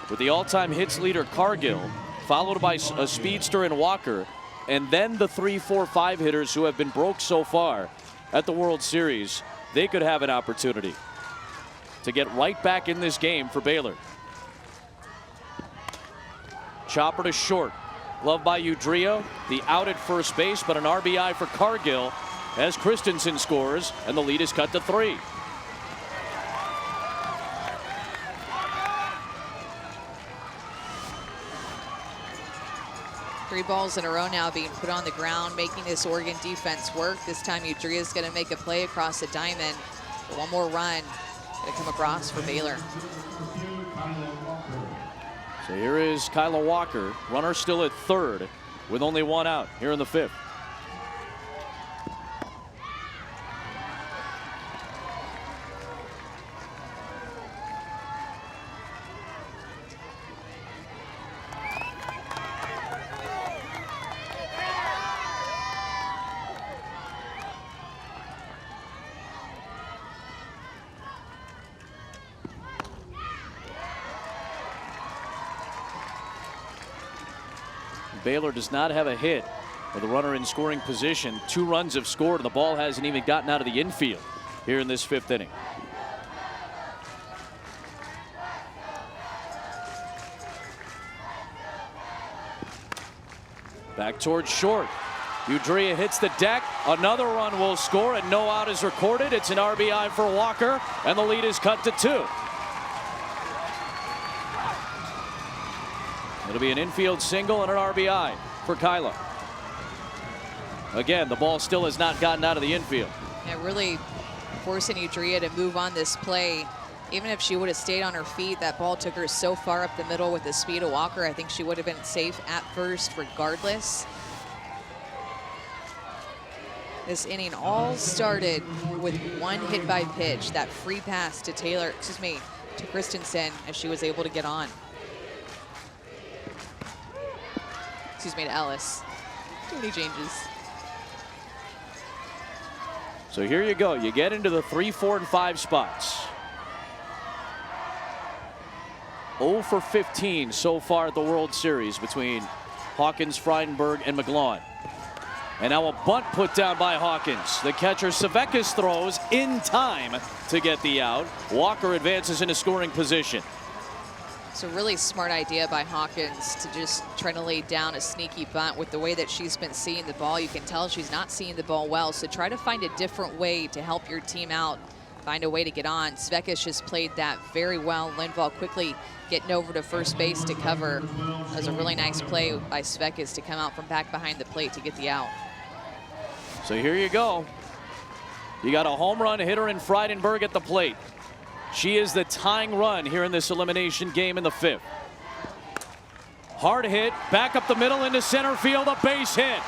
with the all-time hits leader Cargill, followed by a speedster in Walker, and then the 3, 4, 5 hitters who have been broke so far at the World Series. They could have an opportunity to get right back in this game for Baylor. Chopper to short. Glove by Udria. The out at first base, but an RBI for Cargill as Christensen scores, and the lead is cut to 3. 3 balls in a row now being put on the ground, making this Oregon defense work. This time Udria is going to make a play across the diamond. One more run going to come across for Baylor. So here is Kyla Walker, runner still at third with only 1 out here in the 5th. Baylor does not have a hit with a runner in scoring position. 2 runs have scored, and the ball hasn't even gotten out of the infield here in this 5th inning. Back towards short. Udrea hits the deck. Another run will score, and no out is recorded. It's an RBI for Walker, and the lead is cut to 2. It'll be an infield single and an RBI for Kyla. Again, the ball still has not gotten out of the infield. Yeah, really forcing Udrea to move on this play. Even if she would have stayed on her feet, that ball took her so far up the middle with the speed of Walker. I think she would have been safe at first regardless. This inning all started with 1 hit by pitch, that free pass to to Christensen as she was able to get on. To Ellis. Too many changes. So here you go. You get into the 3, 4, and 5 spots. 0 for 15 so far at the World Series between Hawkins, Frydenberg, and McGlawn. And now a bunt put down by Hawkins. The catcher Savekis throws in time to get the out. Walker advances into scoring position. It's a really smart idea by Hawkins to just try to lay down a sneaky bunt. With the way that she's been seeing the ball, you can tell she's not seeing the ball well. So try to find a different way to help your team out. Find a way to get on. Savekis just played that very well. Linville quickly getting over to first base to cover. That was a really nice play by Savekis to come out from back behind the plate to get the out. So here you go. You got a home run hitter in Frydenberg at the plate. She is the tying run here in this elimination game in the 5th. Hard hit, back up the middle into center field, a base hit.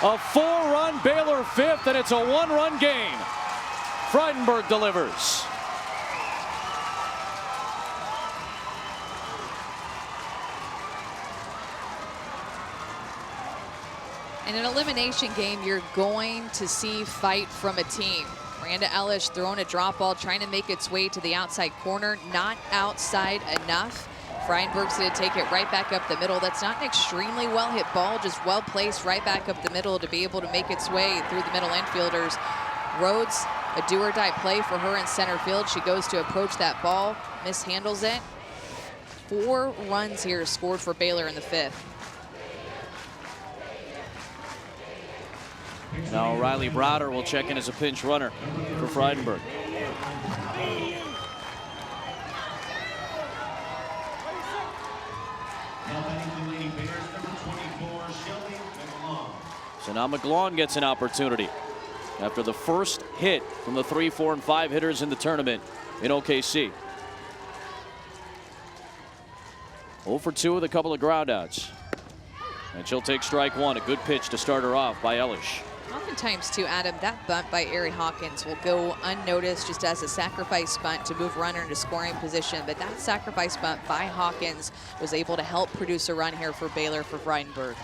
A 4-run Baylor 5th, and it's a 1-run game. Frydenberg delivers. In an elimination game, you're going to see fight from a team. Miranda Ellis throwing a drop ball, trying to make its way to the outside corner, not outside enough. Frydenberg's going to take it right back up the middle. That's not an extremely well hit ball, just well placed right back up the middle to be able to make its way through the middle infielders. Rhodes, a do or die play for her in center field. She goes to approach that ball, mishandles it. 4 runs here scored for Baylor in the 5th. Now Riley Browder will check in as a pinch runner for Frydenberg. So now McGlawn gets an opportunity after the first hit from the 3, 4, and 5 hitters in the tournament in OKC. 0 for 2 with a couple of groundouts. And she'll take strike 1. A good pitch to start her off by Ellis. Oftentimes, too, Adam, that bunt by Ari Hawkins will go unnoticed just as a sacrifice bunt to move runner into scoring position. But that sacrifice bunt by Hawkins was able to help produce a run here for Baylor for Frydenberg.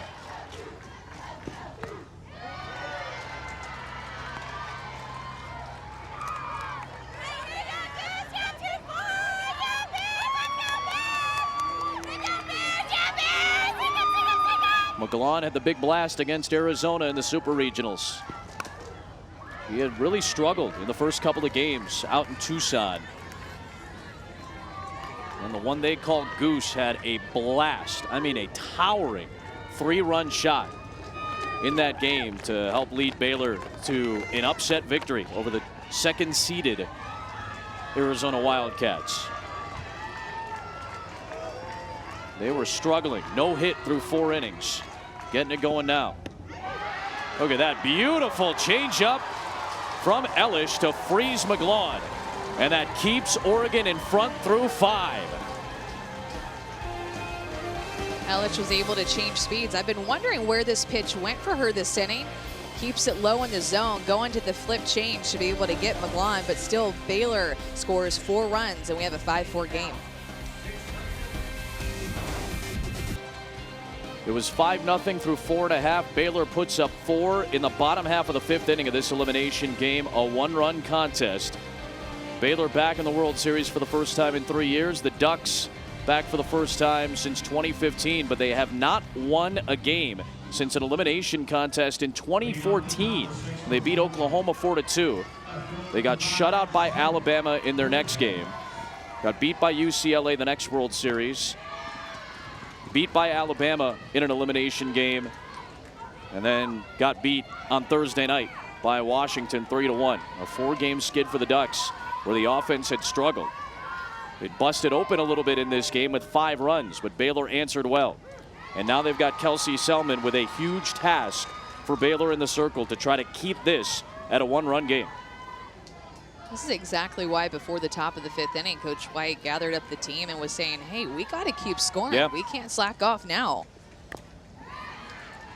McGlawn had the big blast against Arizona in the Super Regionals. He had really struggled in the first couple of games out in Tucson. And the one they called Goose had a blast. I mean, a towering 3-run shot in that game to help lead Baylor to an upset victory over the 2nd-seeded Arizona Wildcats. They were struggling. No hit through 4 innings. Getting it going now. Look at that beautiful changeup from Ellis to freeze McGlawn. And that keeps Oregon in front through 5. Ellis was able to change speeds. I've been wondering where this pitch went for her this inning. Keeps it low in the zone, going to the flip change to be able to get McGlawn, but still Baylor scores 4 runs and we have a 5-4 game. It was 5-0 through 4.5. Baylor puts up 4 in the bottom half of the 5th inning of this elimination game. A 1-run contest. Baylor back in the World Series for the first time in 3 years. The Ducks back for the first time since 2015, but they have not won a game since an elimination contest in 2014. They beat Oklahoma 4-2. They got shut out by Alabama in their next game. Got beat by UCLA the next World Series. Beat by Alabama in an elimination game. And then got beat on Thursday night by Washington 3-1. A 4-game skid for the Ducks where the offense had struggled. It busted open a little bit in this game with 5 runs, but Baylor answered well. And now they've got Kelsey Selman with a huge task for Baylor in the circle to try to keep this at a 1-run game. This is exactly why before the top of the 5th inning, Coach White gathered up the team and was saying, hey, we got to keep scoring. Yeah. We can't slack off now.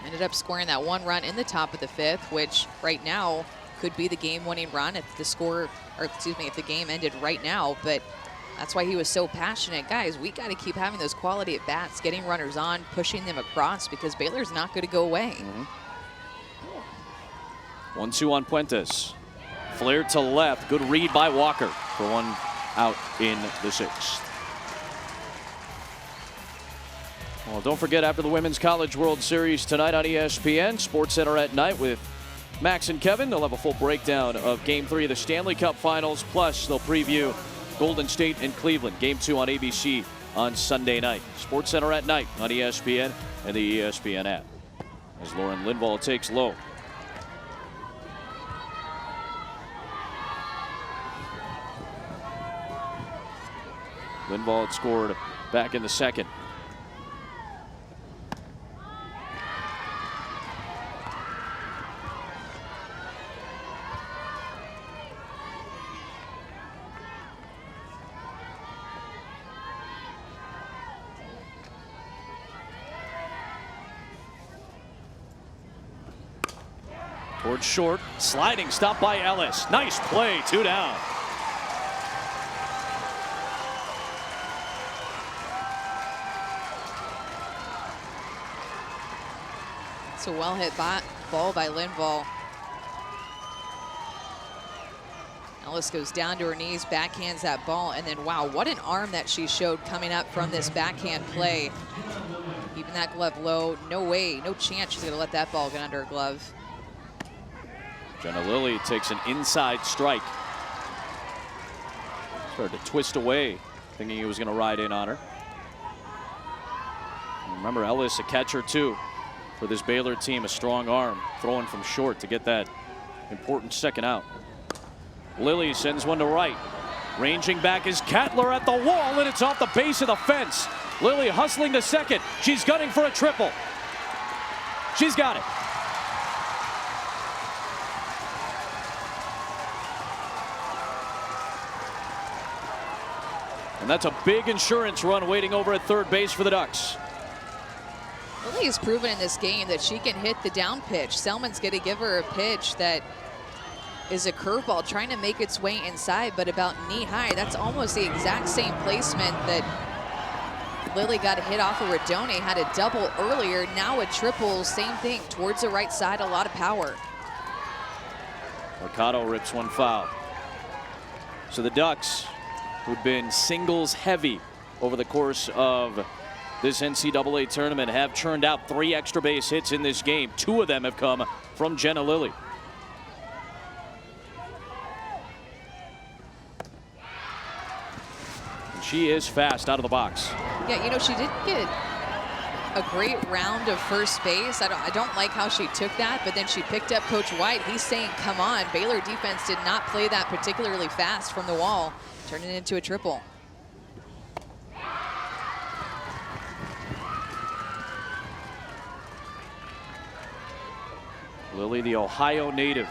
Ended up scoring that 1 run in the top of the 5th, which right now could be the game-winning run if the score, or excuse me, if the game ended right now. But that's why he was so passionate. Guys, we got to keep having those quality at-bats, getting runners on, pushing them across, because Baylor's not going to go away. 1-2 on Puentes. Flared to left. Good read by Walker for 1 out in the 6th. Well, don't forget, after the Women's College World Series tonight on ESPN, SportsCenter at night with Max and Kevin. They'll have a full breakdown of Game 3 of the Stanley Cup Finals. Plus, they'll preview Golden State and Cleveland. Game 2 on ABC on Sunday night. SportsCenter at night on ESPN and the ESPN app. As Lauren Linville takes low. Linville had scored back in the 2nd. Towards short, sliding stop by Ellis. Nice play, 2 down. It's a well-hit ball by Linville. Ellis goes down to her knees, backhands that ball, and then, wow, what an arm that she showed coming up from this backhand play. Keeping that glove low. No way, no chance she's going to let that ball get under her glove. Jenna Lilly takes an inside strike. Started to twist away, thinking he was going to ride in on her. And remember, Ellis, a catcher too for this Baylor team, a strong arm, throwing from short to get that important 2nd out. Lilly sends one to right. Ranging back is Cattler at the wall, and it's off the base of the fence. Lilly hustling to 2nd. She's gunning for a triple. She's got it. And that's a big insurance run waiting over at 3rd base for the Ducks. Lilly has proven in this game that she can hit the down pitch. Selman's going to give her a pitch that is a curveball trying to make its way inside, but about knee high. That's almost the exact same placement that Lilly got a hit off of Radone. Had a double earlier, now a triple, same thing, towards the right side, a lot of power. Mercado rips one foul. So the Ducks, who've been singles heavy over the course of this NCAA tournament, have churned out 3 extra base hits in this game. 2 of them have come from Jenna Lilly. And she is fast out of the box. Yeah, you know, she didn't get a great round of first base. I don't like how she took that, but then she picked up Coach White. He's saying, come on. Baylor defense did not play that particularly fast from the wall. Turned it into a triple. Lilly, the Ohio native,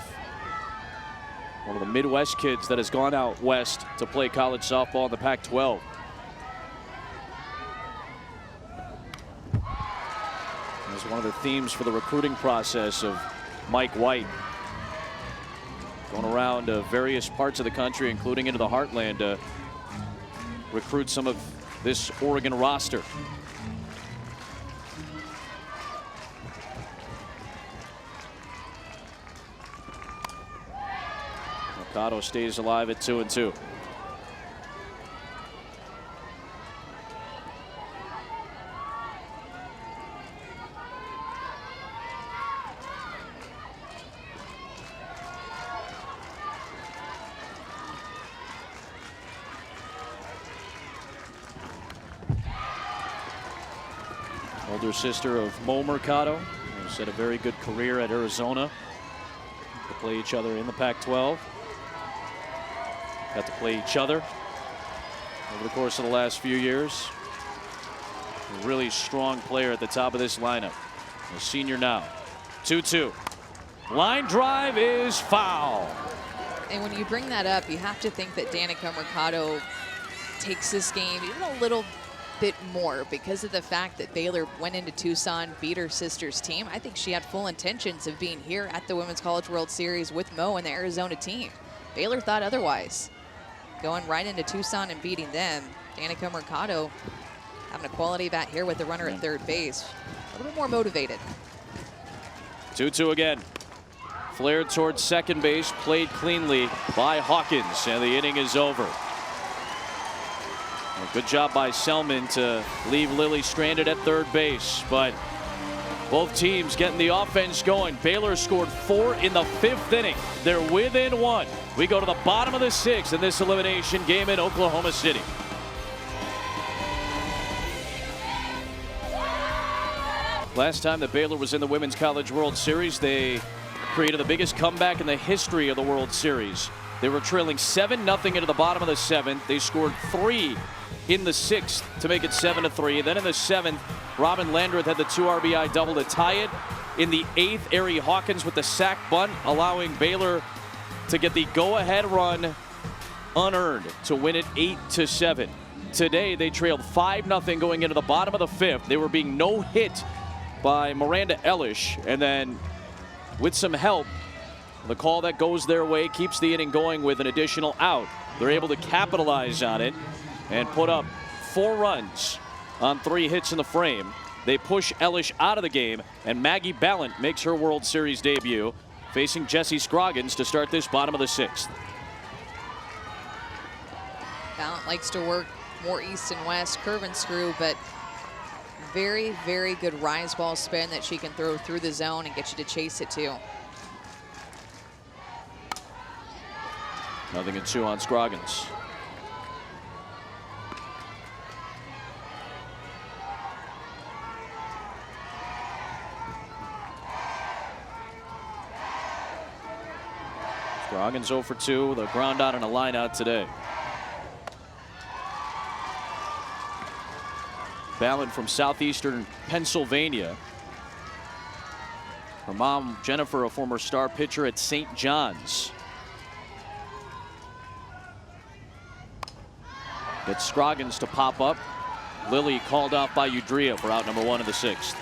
one of the Midwest kids that has gone out west to play college softball in the Pac-12. That's one of the themes for the recruiting process of Mike White. Going around various parts of the country, including into the heartland, to recruit some of this Oregon roster. Mercado stays alive at 2-2. older sister of Mo Mercado, who's had a very good career at Arizona. To play each other in the Pac-12. Got to play each other over the course of the last few years. A really strong player at the top of this lineup. A senior now. 2-2. Line drive is foul. And when you bring that up, you have to think that Danica Mercado takes this game even a little bit more because of the fact that Baylor went into Tucson, beat her sister's team. I think she had full intentions of being here at the Women's College World Series with Mo and the Arizona team. Baylor thought otherwise. Going right into Tucson and beating them. Danica Mercado having a quality bat here with the runner at third base. A little bit more motivated. 2-2 again. Flared towards second base, played cleanly by Hawkins, and the inning is over. A good job by Selman to leave Lily stranded at third base, but both teams getting the offense going. Baylor scored 4 in the 5th inning. They're within 1. We go to the bottom of the 6th in this elimination game in Oklahoma City. Last time that Baylor was in the Women's College World Series, they created the biggest comeback in the history of the World Series. They were trailing 7-0 into the bottom of the 7th. They scored 3 in the 6th to make it 7-3. Then in the 7th, Robin Landreth had the 2 RBI double to tie it. In the 8th, Ari Hawkins with the sac bunt, allowing Baylor to get the go-ahead run unearned to win it 8-7. Today, they trailed 5-0 going into the bottom of the 5th. They were being no-hit by Miranda Ellis, and then with some help, the call that goes their way keeps the inning going with an additional out. They're able to capitalize on it and put up 4 runs on 3 hits in the frame. They push Ellis out of the game, and Maggie Ballant makes her World Series debut, facing Jessie Scroggins to start this bottom of the 6th. Ballant likes to work more east and west, curve and screw, but very, very good rise ball spin that she can throw through the zone and get you to chase it too. 0-2 on Scroggins. Scroggins 0 for 2, the ground out and a line out today. Ballant from southeastern Pennsylvania. Her mom, Jennifer, a former star pitcher at St. John's. Gets Scroggins to pop up. Lily called off by Udrea for out number 1 of the 6th.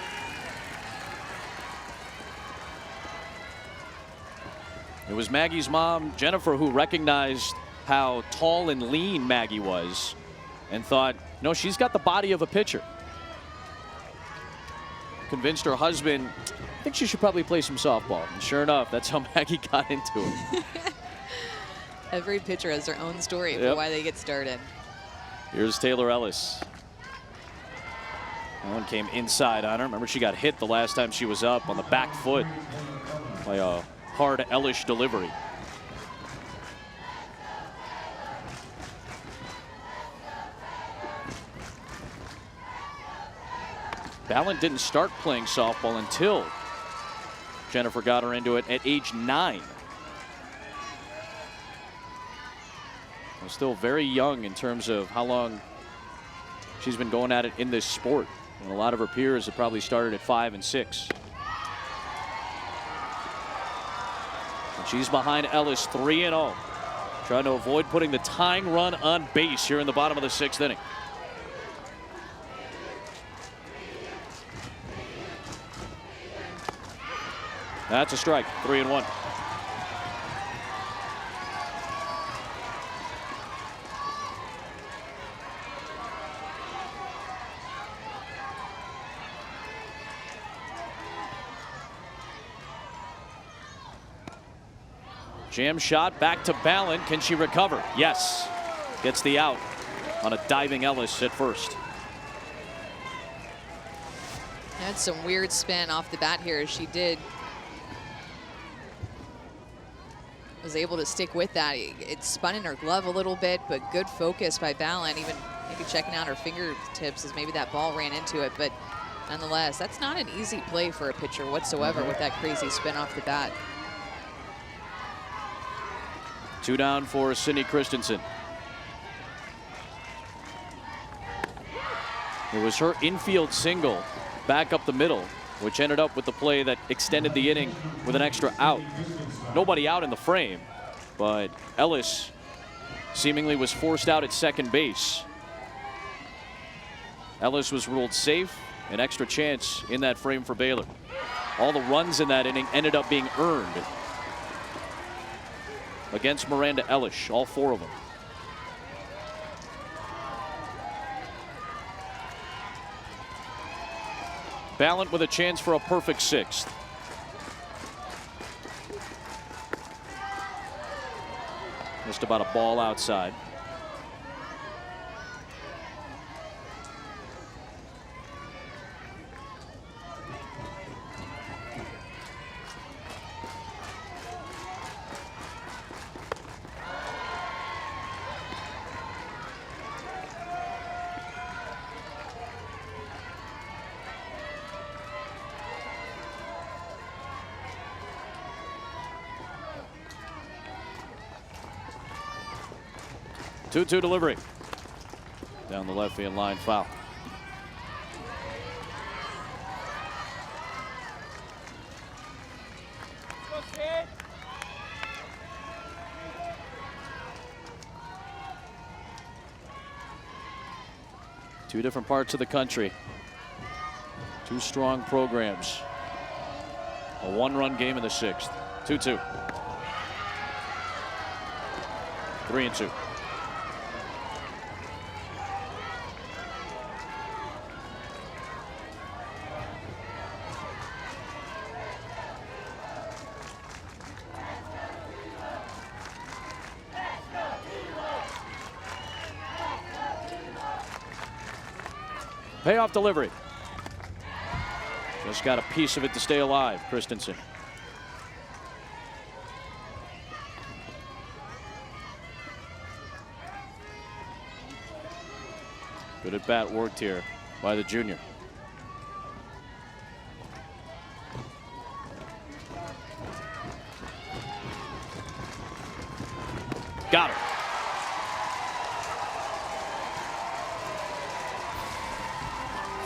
It was Maggie's mom, Jennifer, who recognized how tall and lean Maggie was and thought, no, she's got the body of a pitcher. Convinced her husband, I think she should probably play some softball. And sure enough, that's how Maggie got into it. Every pitcher has their own story for why they get started. Here's Taylor Ellis. That one came inside on her. Remember, she got hit the last time she was up on the back foot by a hard Ellis delivery. Ballant didn't start playing softball until Jennifer got her into it at age 9. Still very young in terms of how long she's been going at it in this sport. And a lot of her peers have probably started at 5 and 6. And she's behind Ellis 3-0. Trying to avoid putting the tying run on base here in the bottom of the 6th inning. That's a strike, 3-1. Jam shot back to Ballant. Can she recover? Yes. Gets the out on a diving Ellis at first. Had some weird spin off the bat here as she did. Was able to stick with that. It spun in her glove a little bit, but good focus by Ballant. Even maybe checking out her fingertips as maybe that ball ran into it. But nonetheless, that's not an easy play for a pitcher whatsoever with that crazy spin off the bat. 2 down for Sydney Christensen. It was her infield single back up the middle, which ended up with the play that extended the inning with an extra out. Nobody out in the frame, but Ellis seemingly was forced out at second base. Ellis was ruled safe, an extra chance in that frame for Baylor. All the runs in that inning ended up being earned against Miranda Ellis, all 4 of them. Ballant with a chance for a perfect 6th. Just about a ball outside. Two-two delivery. Down the left field line, foul. Two different parts of the country. 2 strong programs. A 1-run game in the 6th. 2-2. 3-2. Payoff delivery. Just got a piece of it to stay alive, Christensen. Good at bat worked here by the junior. Got her.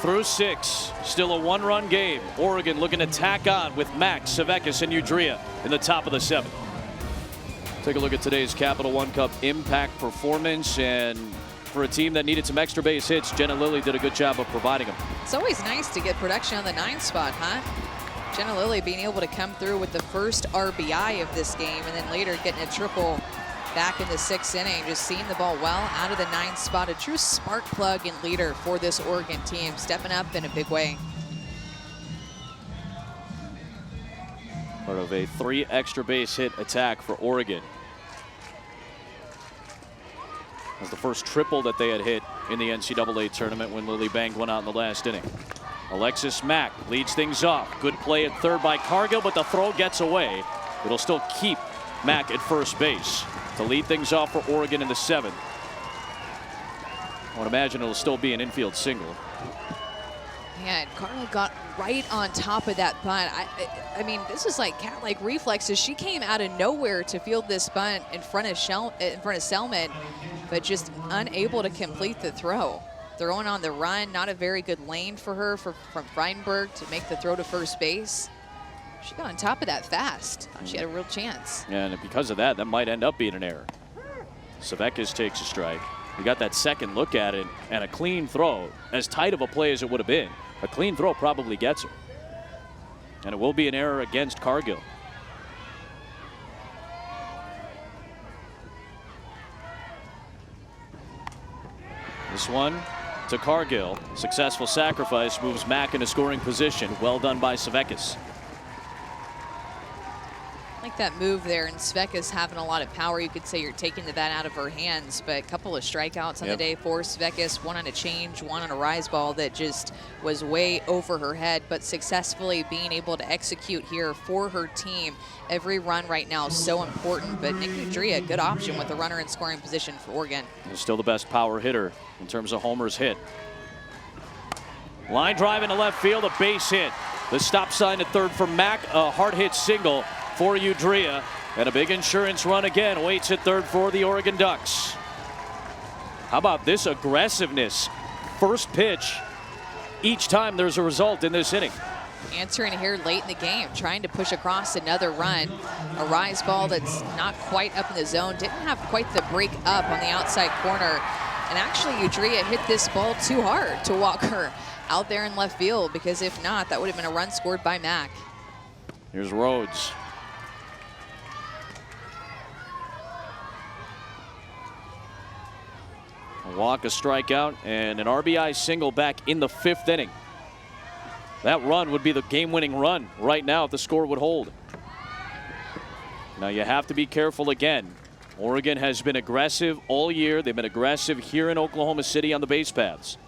Through 6, still a 1-run game. Oregon looking to tack on with Max, Sevekis, and Udria in the top of the 7th. Take a look at today's Capital One Cup impact performance, and for a team that needed some extra base hits, Jenna Lilly did a good job of providing them. It's always nice to get production on the 9 spot, huh? Jenna Lilly being able to come through with the first RBI of this game, and then later getting a triple back in the 6th inning, just seeing the ball well out of the 9th spot. A true spark plug and leader for this Oregon team, stepping up in a big way. Part of a 3 extra base hit attack for Oregon. That's the first triple that they had hit in the NCAA tournament when Lilly banged one out in the last inning. Alexis Mack leads things off. Good play at third by Cargill, but the throw gets away. It'll still keep Mack at first base to lead things off for Oregon in the 7th. I would imagine it'll still be an infield single. Man, Carla got right on top of that bunt. I mean, this is like cat-like reflexes. She came out of nowhere to field this bunt in front of Selman, but just unable to complete the throw. Throwing on the run, not a very good lane for her from Freidenberg to make the throw to first base. She got on top of that fast. She had a real chance. And because of that, that might end up being an error. Sevekis takes a strike. We got that second look at it, and a clean throw, as tight of a play as it would have been, a clean throw probably gets her. And it will be an error against Cargill. This one to Cargill. Successful sacrifice moves Mack into scoring position. Well done by Sevekis. Like that move there, and Svekis having a lot of power. You could say you're taking the bat out of her hands, but a couple of strikeouts on the day for Svekis, one on a change, one on a rise ball that just was way over her head, but successfully being able to execute here for her team. Every run right now is so important, but Nick Udria, good option with the runner in scoring position for Oregon. Still the best power hitter in terms of homers hit. Line drive into left field, a base hit. The stop sign at third for Mack, a hard hit single for Udrea. And a big insurance run again waits at third for the Oregon Ducks. How about this aggressiveness? First pitch each time there's a result in this inning. Answering here late in the game, trying to push across another run. A rise ball that's not quite up in the zone. Didn't have quite the break up on the outside corner. And actually, Udrea hit this ball too hard to Walker out there in left field, because if not, that would have been a run scored by Mack. Here's Rhodes. A walk, a strikeout, and an RBI single back in the 5th inning. That run would be the game-winning run right now if the score would hold. Now you have to be careful again. Oregon has been aggressive all year. They've been aggressive here in Oklahoma City on the base paths.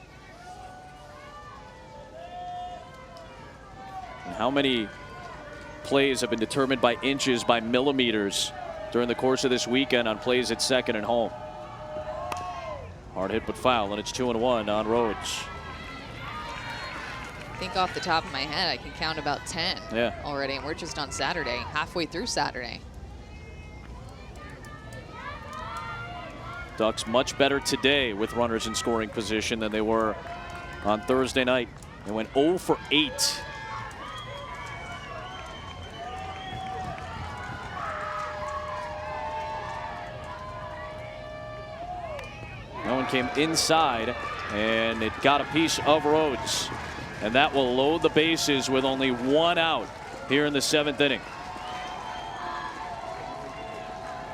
And how many plays have been determined by inches, by millimeters during the course of this weekend on plays at second and home? Hard hit but foul, and it's 2-1 on Rhodes. I think off the top of my head, I can count about 10 already, and we're just on Saturday, halfway through Saturday. Ducks much better today with runners in scoring position than they were on Thursday night. They went 0 for 8. That one came inside, and it got a piece of Rhodes. And that will load the bases with only 1 out here in the 7th inning.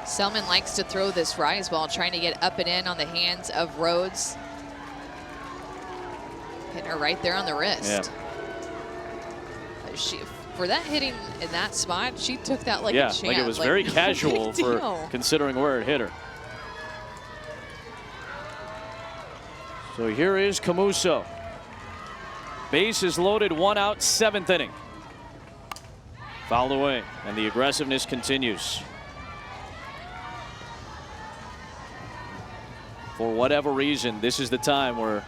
Selman likes to throw this rise ball, trying to get up and in on the hands of Rhodes. Hitting her right there on the wrist. Yeah. For that hitting in that spot, she took that like a champ. Like it was very casual for considering where it hit her. So here is Camuso. Base is loaded, 1 out, 7th inning. Fouled away, and the aggressiveness continues. For whatever reason, this is the time where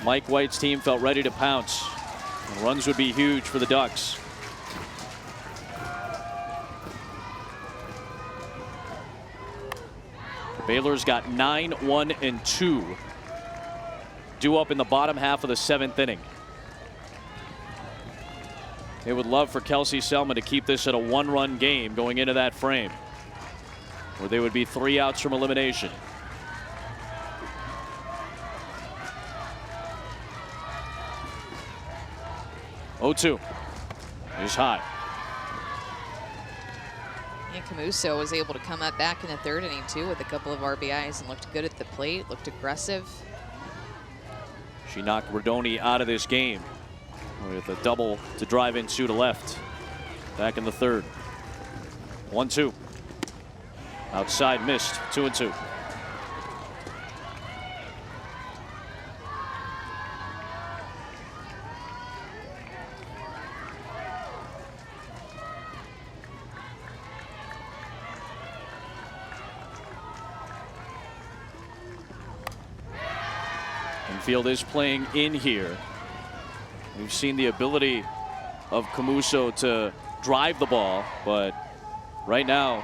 Mike White's team felt ready to pounce. And runs would be huge for the Ducks. Baylor's got 9, 1, and 2. Due up in the bottom half of the 7th inning. They would love for Kelsey Selman to keep this at a 1-run game going into that frame, where they would be 3 outs from elimination. Oh-2 is high. And Camuso was able to come up back in the 3rd inning too with a couple of RBIs and looked good at the plate, looked aggressive. She knocked Rodoni out of this game with a double to drive in 2 to left. Back in the 3rd. 1-2. Outside missed. 2-2. Infield is playing in here. We've seen the ability of Camuso to drive the ball, but right now,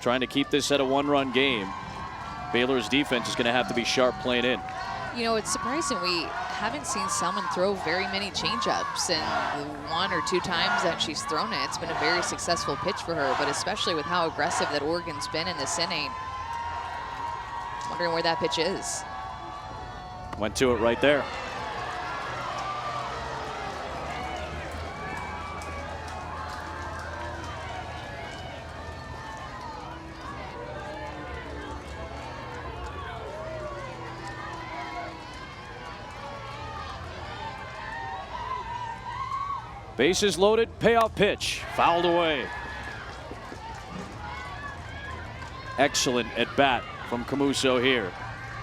trying to keep this at a 1-run game, Baylor's defense is going to have to be sharp playing in. You know, it's surprising we haven't seen Selman throw very many changeups, and the 1 or 2 times that she's thrown it, it's been a very successful pitch for her, but especially with how aggressive that Oregon's been in this inning. Wondering where that pitch is. Went to it right there. Bases loaded, payoff pitch, fouled away. Excellent at bat from Camuso here.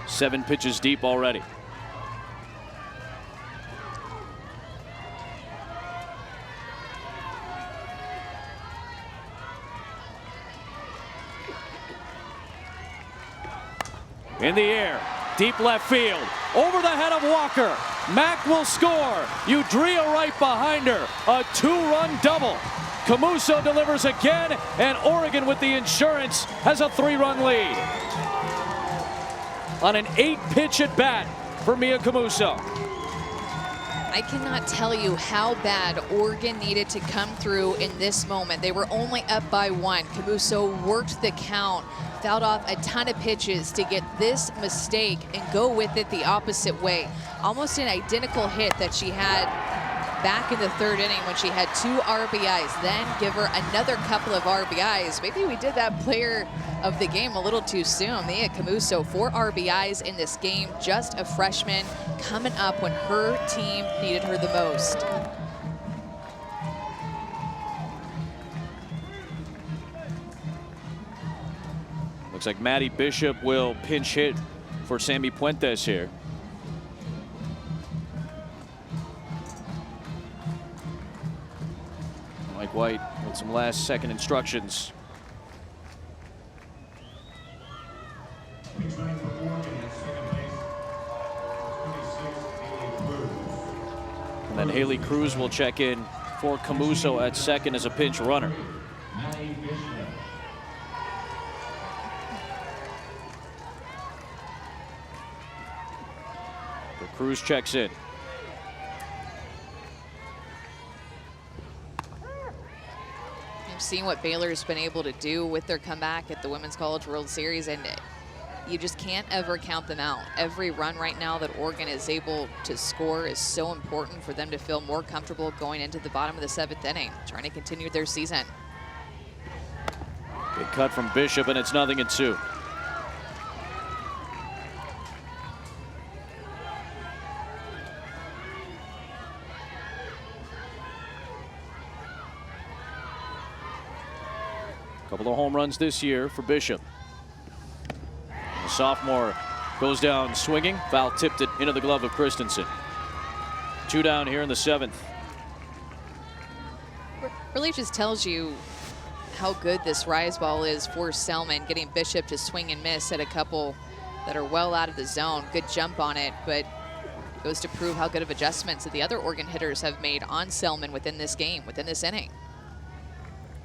7 pitches deep already. In the air, deep left field, over the head of Walker. Mack will score. Udrea right behind her. A 2-run double. Camuso delivers again, and Oregon with the insurance has a 3-run lead. On an 8-pitch at bat for Mia Camuso. I cannot tell you how bad Oregon needed to come through in this moment. They were only up by 1. Camuso worked the count, fouled off a ton of pitches to get this mistake and go with it the opposite way. Almost an identical hit that she had back in the 3rd inning when she had 2 RBIs. Then give her another couple of RBIs. Maybe we did that player of the game a little too soon. Mia Camuso, 4 RBIs in this game, just a freshman coming up when her team needed her the most. Looks like Maddie Bishop will pinch hit for Sammy Puentes here. Mike White with some last-second instructions. And then Haley Cruz will check in for Camuso at second as a pinch runner. So Cruz checks in. You've seen what Baylor's been able to do with their comeback at the Women's College World Series, and you just can't ever count them out. Every run right now that Oregon is able to score is so important for them to feel more comfortable going into the bottom of the 7th inning, trying to continue their season. Good cut from Bishop, and it's 0-2. Couple of home runs this year for Bishop. The sophomore goes down swinging. Foul tipped it into the glove of Christensen. 2 down here in the 7th. Really just tells you how good this rise ball is for Selman, getting Bishop to swing and miss at a couple that are well out of the zone. Good jump on it, but goes to prove how good of adjustments that the other Oregon hitters have made on Selman within this game, within this inning.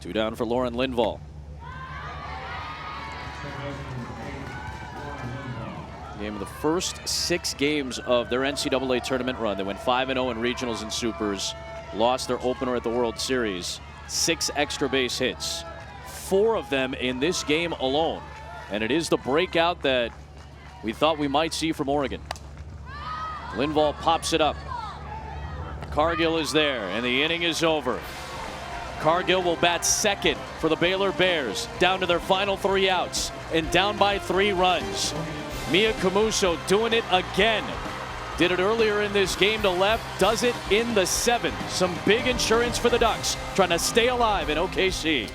2 down for Lauren Linville. Game of the first 6 games of their NCAA tournament run. They went 5-0 in regionals and supers, lost their opener at the World Series. 6 extra base hits, 4 of them in this game alone. And it is the breakout that we thought we might see from Oregon. Linville pops it up. Cargill is there, and the inning is over. Cargill will bat second for the Baylor Bears, down to their final 3 outs and down by 3 runs. Mia Camuso doing it again. Did it earlier in this game to left, does it in the 7th. Some big insurance for the Ducks, trying to stay alive in OKC.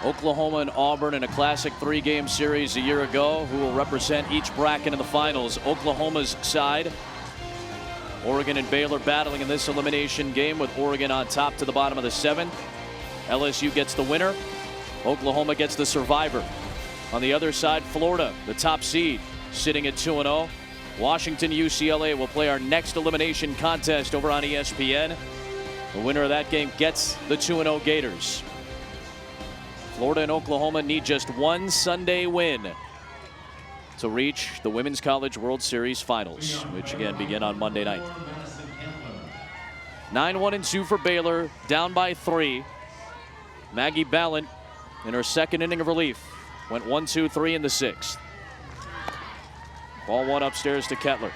Oklahoma and Auburn in a classic 3-game series a year ago. Who will represent each bracket in the finals? Oklahoma's side. Oregon and Baylor battling in this elimination game, with Oregon on top to the bottom of the 7th. LSU gets the winner. Oklahoma gets the survivor. On the other side, Florida, the top seed, sitting at 2-0. Washington, UCLA will play our next elimination contest over on ESPN. The winner of that game gets the 2-0 Gators. Florida and Oklahoma need just 1 Sunday win to reach the Women's College World Series Finals, which again begin on Monday night. 9-1-2 for Baylor, down by 3. Maggie Ballant in her 2nd inning of relief went 1-2-3 in the 6th. Ball 1 upstairs to Kettler.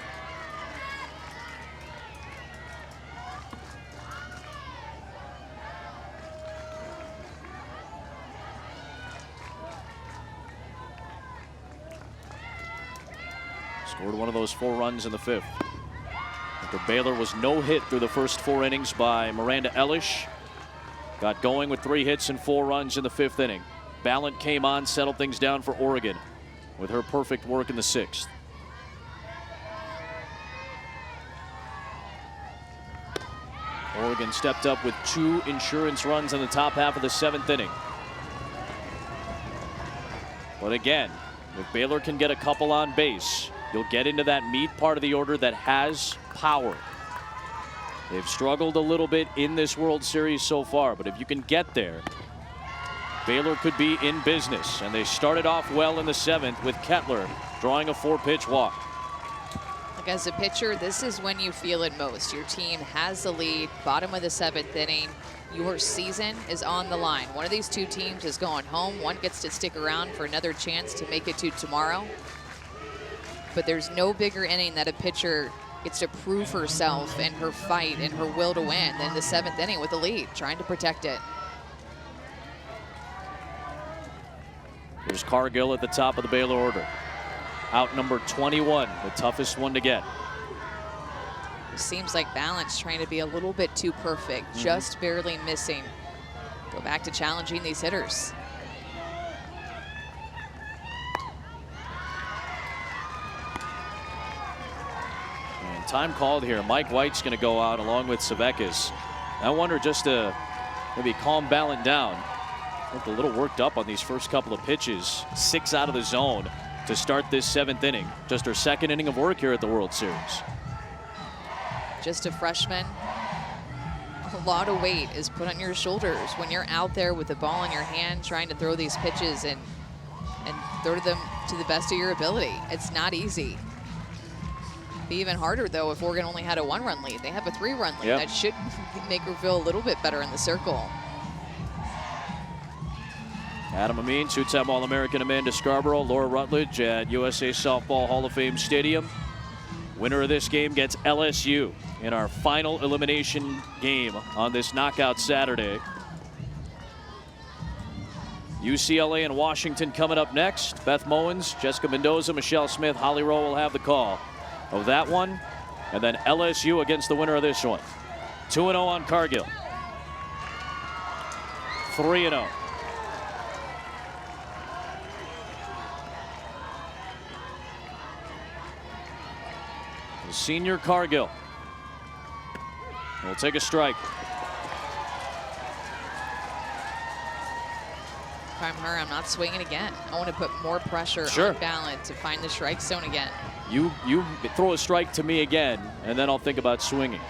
Scored one of those 4 runs in the 5th. After Baylor was no hit through the first 4 innings by Miranda Ellis. Got going with 3 hits and 4 runs in the 5th inning. Ballant came on, settled things down for Oregon with her perfect work in the 6th. Oregon stepped up with 2 insurance runs in the top half of the 7th inning. But again, if Baylor can get a couple on base, You'll get into that meat part of the order that has power. They've struggled a little bit in this World Series so far, but if you can get there, Baylor could be in business. And they started off well in the 7th with Kettler drawing a 4-pitch walk. Look, as a pitcher, this is when you feel it most. Your team has the lead, bottom of the 7th inning. Your season is on the line. One of these two teams is going home. One gets to stick around for another chance to make it to tomorrow. But there's no bigger inning that a pitcher gets to prove herself and her fight and her will to win than the 7th inning with the lead, trying to protect it. Here's Cargill at the top of the Baylor order. Out number 21, the toughest one to get. It seems like balance trying to be a little bit too perfect, just barely missing. Go back to challenging these hitters. And time called here. Mike White's going to go out along with Savekis. I wonder, just to maybe calm Ballant down. Looked a little worked up on these first couple of pitches. 6 out of the zone to start this 7th inning. Just her 2nd inning of work here at the World Series. Just a freshman. A lot of weight is put on your shoulders when you're out there with the ball in your hand trying to throw these pitches and throw them to the best of your ability. It's not easy. Be even harder though if Oregon only had a 1-run lead. They have a 3-run lead. Yep. That should make her feel a little bit better in the circle. Adam Amin shoots out All-American Amanda Scarborough, Laura Rutledge at USA Softball Hall of Fame Stadium. Winner of this game gets LSU in our final elimination game on this knockout Saturday. UCLA and Washington coming up next. Beth Mowens, Jessica Mendoza, Michelle Smith, Holly Rowe will have the call of that one. And then LSU against the winner of this one. 2-0 on Cargill. 3-0. Senior Cargill will take a strike. If I'm her, I'm not swinging again. I want to put more pressure on Ballant to find the strike zone again. You throw a strike to me again, and then I'll think about swinging.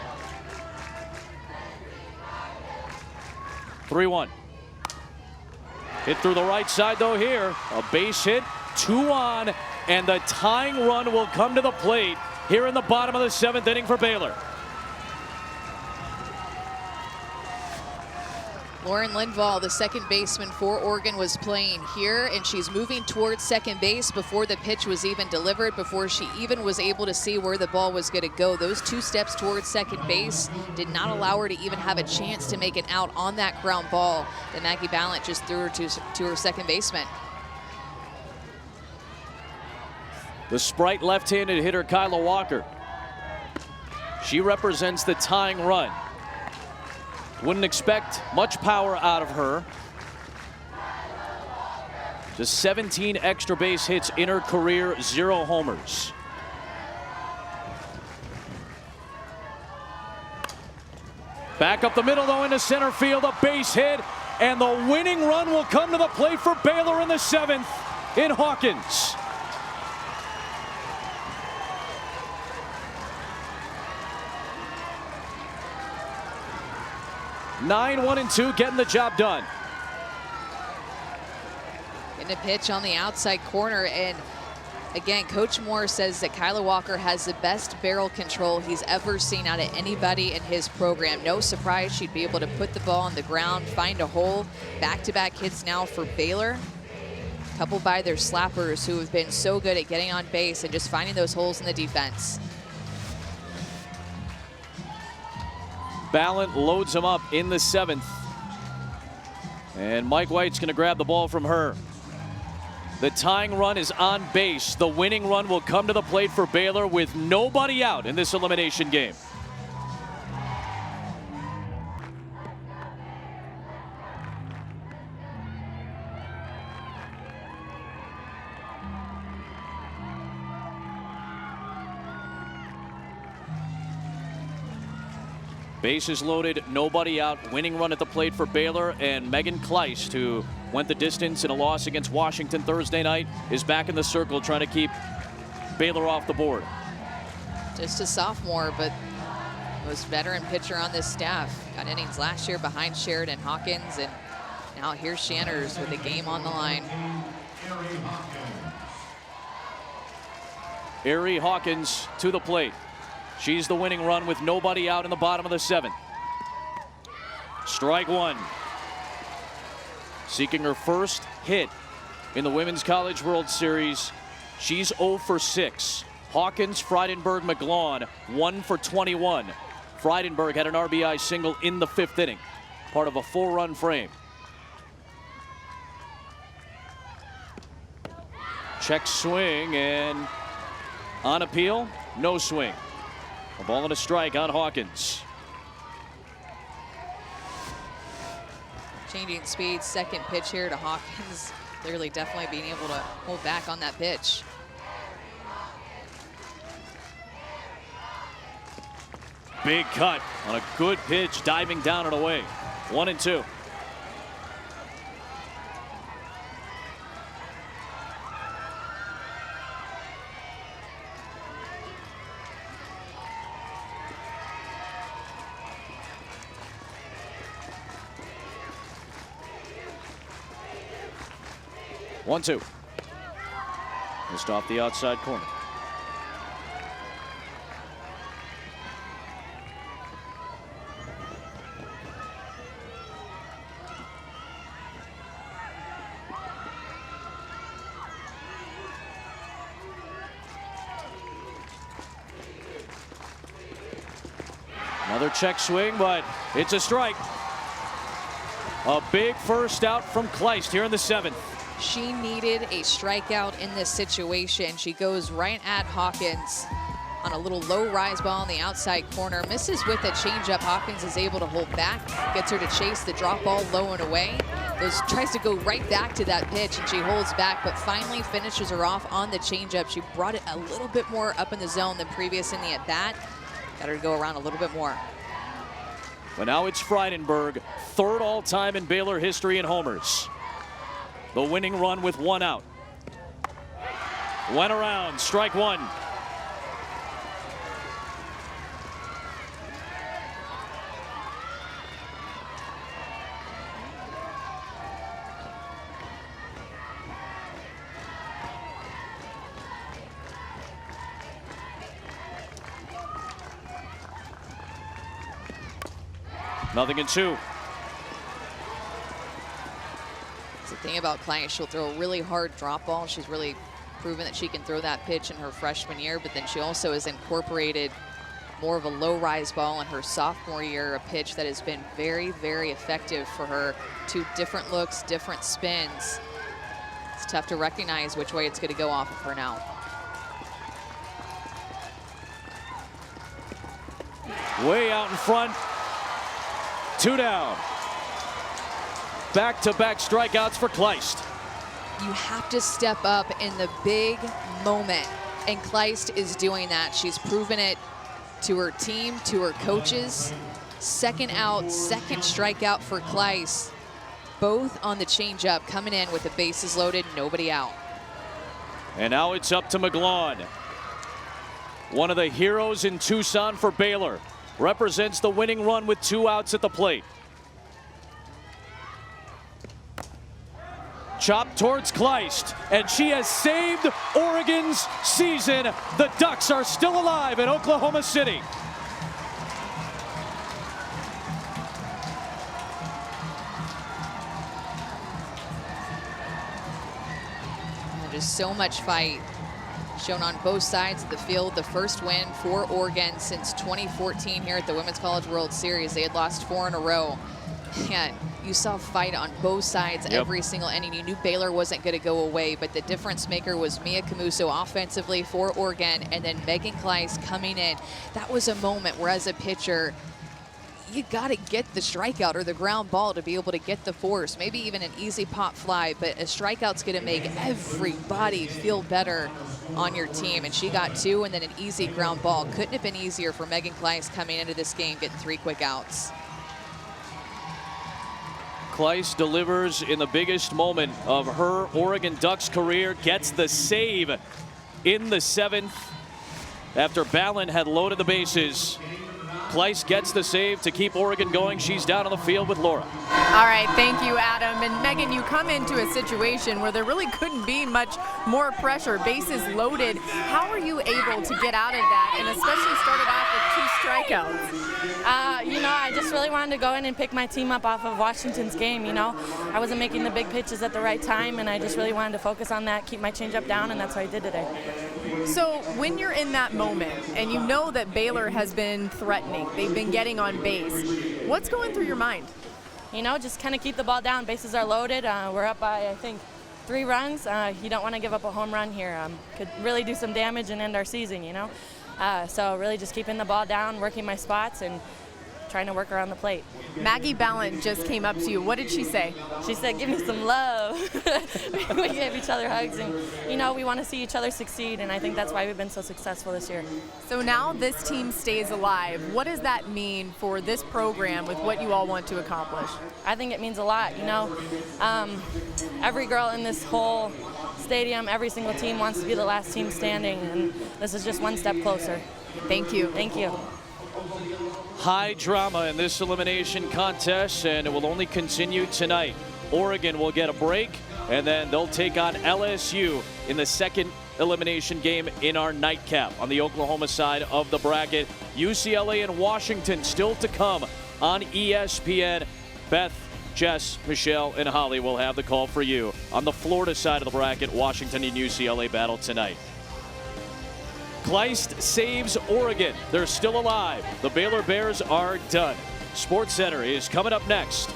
3-1. Hit through the right side though here. A base hit, 2 on, and the tying run will come to the plate here in the bottom of the 7th inning for Baylor. Lauren Linville, the second baseman for Oregon, was playing here, and she's moving towards second base before the pitch was even delivered, before she even was able to see where the ball was going to go. Those 2 steps towards second base did not allow her to even have a chance to make an out on that ground ball that Maggie Ballant just threw her to her second baseman. The Sprite left-handed hitter Kyla Walker. She represents the tying run. Wouldn't expect much power out of her. Just 17 extra base hits in her career, 0 homers. Back up the middle though into center field, a base hit, and the winning run will come to the plate for Baylor in the 7th in Hawkins. 9-1-2, getting the job done. In a pitch on the outside corner, and again, Coach Moore says that Kyla Walker has the best barrel control he's ever seen out of anybody in his program. No surprise she'd be able to put the ball on the ground, find a hole. Back-to-back hits now for Baylor, coupled by their slappers who have been so good at getting on base and just finding those holes in the defense. Ballant loads him up in the 7th. And Mike White's going to grab the ball from her. The tying run is on base. The winning run will come to the plate for Baylor with nobody out in this elimination game. Bases loaded, nobody out. Winning run at the plate for Baylor, and Megan Kleist, who went the distance in a loss against Washington Thursday night, is back in the circle trying to keep Baylor off the board. Just a sophomore, but most veteran pitcher on this staff. Got innings last year behind Sheridan Hawkins, and now here's Shanners with the game on the line. Ari Hawkins to the plate. She's the winning run with nobody out in the bottom of the 7th. Strike one. Seeking her first hit in the Women's College World Series. She's 0 for 6. Hawkins, Frydenberg, McGlawn, 1 for 21. Frydenberg had an RBI single in the 5th inning, part of a 4-run frame. Check swing, and on appeal, no swing. A ball and a strike on Hawkins. Changing speed, second pitch here to Hawkins. Clearly definitely being able to hold back on that pitch. Big cut on a good pitch, diving down and away. 1-2. One-two. Just off the outside corner. Another check swing, but it's a strike. A big first out from Kleist here in the 7th. She needed a strikeout in this situation. She goes right at Hawkins on a little low rise ball on the outside corner. Misses with a changeup. Hawkins is able to hold back, gets her to chase the drop ball low and away. Tries to go right back to that pitch, and she holds back, but finally finishes her off on the changeup. She brought it a little bit more up in the zone than previous in the at-bat. Got her to go around a little bit more. But now it's Frydenberg, 3rd all-time in Baylor history in homers. The winning run with 1 out. Went around, strike one. Nothing in 2. The thing about Kleist, she'll throw a really hard drop ball. She's really proven that she can throw that pitch in her freshman year, but then she also has incorporated more of a low rise ball in her sophomore year, a pitch that has been very, very effective for her. 2 different looks, different spins. It's tough to recognize which way it's going to go off of her now. Way out in front. 2 down. Back-to-back strikeouts for Kleist. You have to step up in the big moment, and Kleist is doing that. She's proven it to her team, to her coaches. 2nd out, 2nd strikeout for Kleist. Both on the changeup, coming in with the bases loaded, nobody out. And now it's up to McGlawn. One of the heroes in Tucson for Baylor. Represents the winning run with 2 outs at the plate. Chop towards Kleist, and she has saved Oregon's season. The Ducks are still alive in Oklahoma City. Just so much fight shown on both sides of the field. The first win for Oregon since 2014 here at the Women's College World Series. They had lost 4 in a row. And you saw fight on both sides every single inning. You knew Baylor wasn't going to go away, but the difference maker was Mia Camuso offensively for Oregon, and then Megan Kleist coming in. That was a moment where, as a pitcher, you got to get the strikeout or the ground ball to be able to get the force, maybe even an easy pop fly, but a strikeout's going to make everybody feel better on your team. And she got 2 and then an easy ground ball. Couldn't have been easier for Megan Kleist coming into this game, getting 3 quick outs. Kleist delivers in the biggest moment of her Oregon Ducks career, gets the save in the 7th. After Ballin had loaded the bases, Kleist gets the save to keep Oregon going. She's down on the field with Laura. All right, thank you, Adam. And Megan, you come into a situation where there really couldn't be much more pressure, bases loaded. How are you able to get out of that, and especially started off with 2 strikeouts? I just really wanted to go in and pick my team up off of Washington's game. I wasn't making the big pitches at the right time, and I just really wanted to focus on that, keep my changeup down, and that's what I did today. So when you're in that moment and you know that Baylor has been threatening, they've been getting on base, what's going through your mind? Just kind of keep the ball down. Bases are loaded. We're up by, I think, 3 runs. You don't want to give up a home run here. Could really do some damage and end our season, So really just keeping the ball down, working my spots, and trying to work around the plate. Maggie Ballin just came up to you. What did she say? She said, give me some love. We gave each other hugs, and, we want to see each other succeed, and I think that's why we've been so successful this year. So now this team stays alive. What does that mean for this program with what you all want to accomplish? I think it means a lot, Every girl in this whole stadium, every single team wants to be the last team standing, and this is just one step closer. Thank you. Thank you. High drama in this elimination contest, and it will only continue tonight. Oregon will get a break, and then they'll take on LSU in the second elimination game in our nightcap on the Oklahoma side of the bracket. UCLA and Washington still to come on ESPN. Beth, Jess, Michelle, and Holly will have the call for you. On the Florida side of the bracket, Washington and UCLA battle tonight. Kleist saves Oregon. They're still alive. The Baylor Bears are done. SportsCenter is coming up next.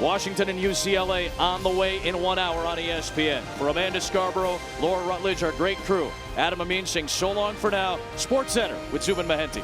Washington and UCLA on the way in 1 hour on ESPN. For Amanda Scarborough, Laura Rutledge, our great crew, Adam Amin saying so long for now. SportsCenter with Zubin Mehenti.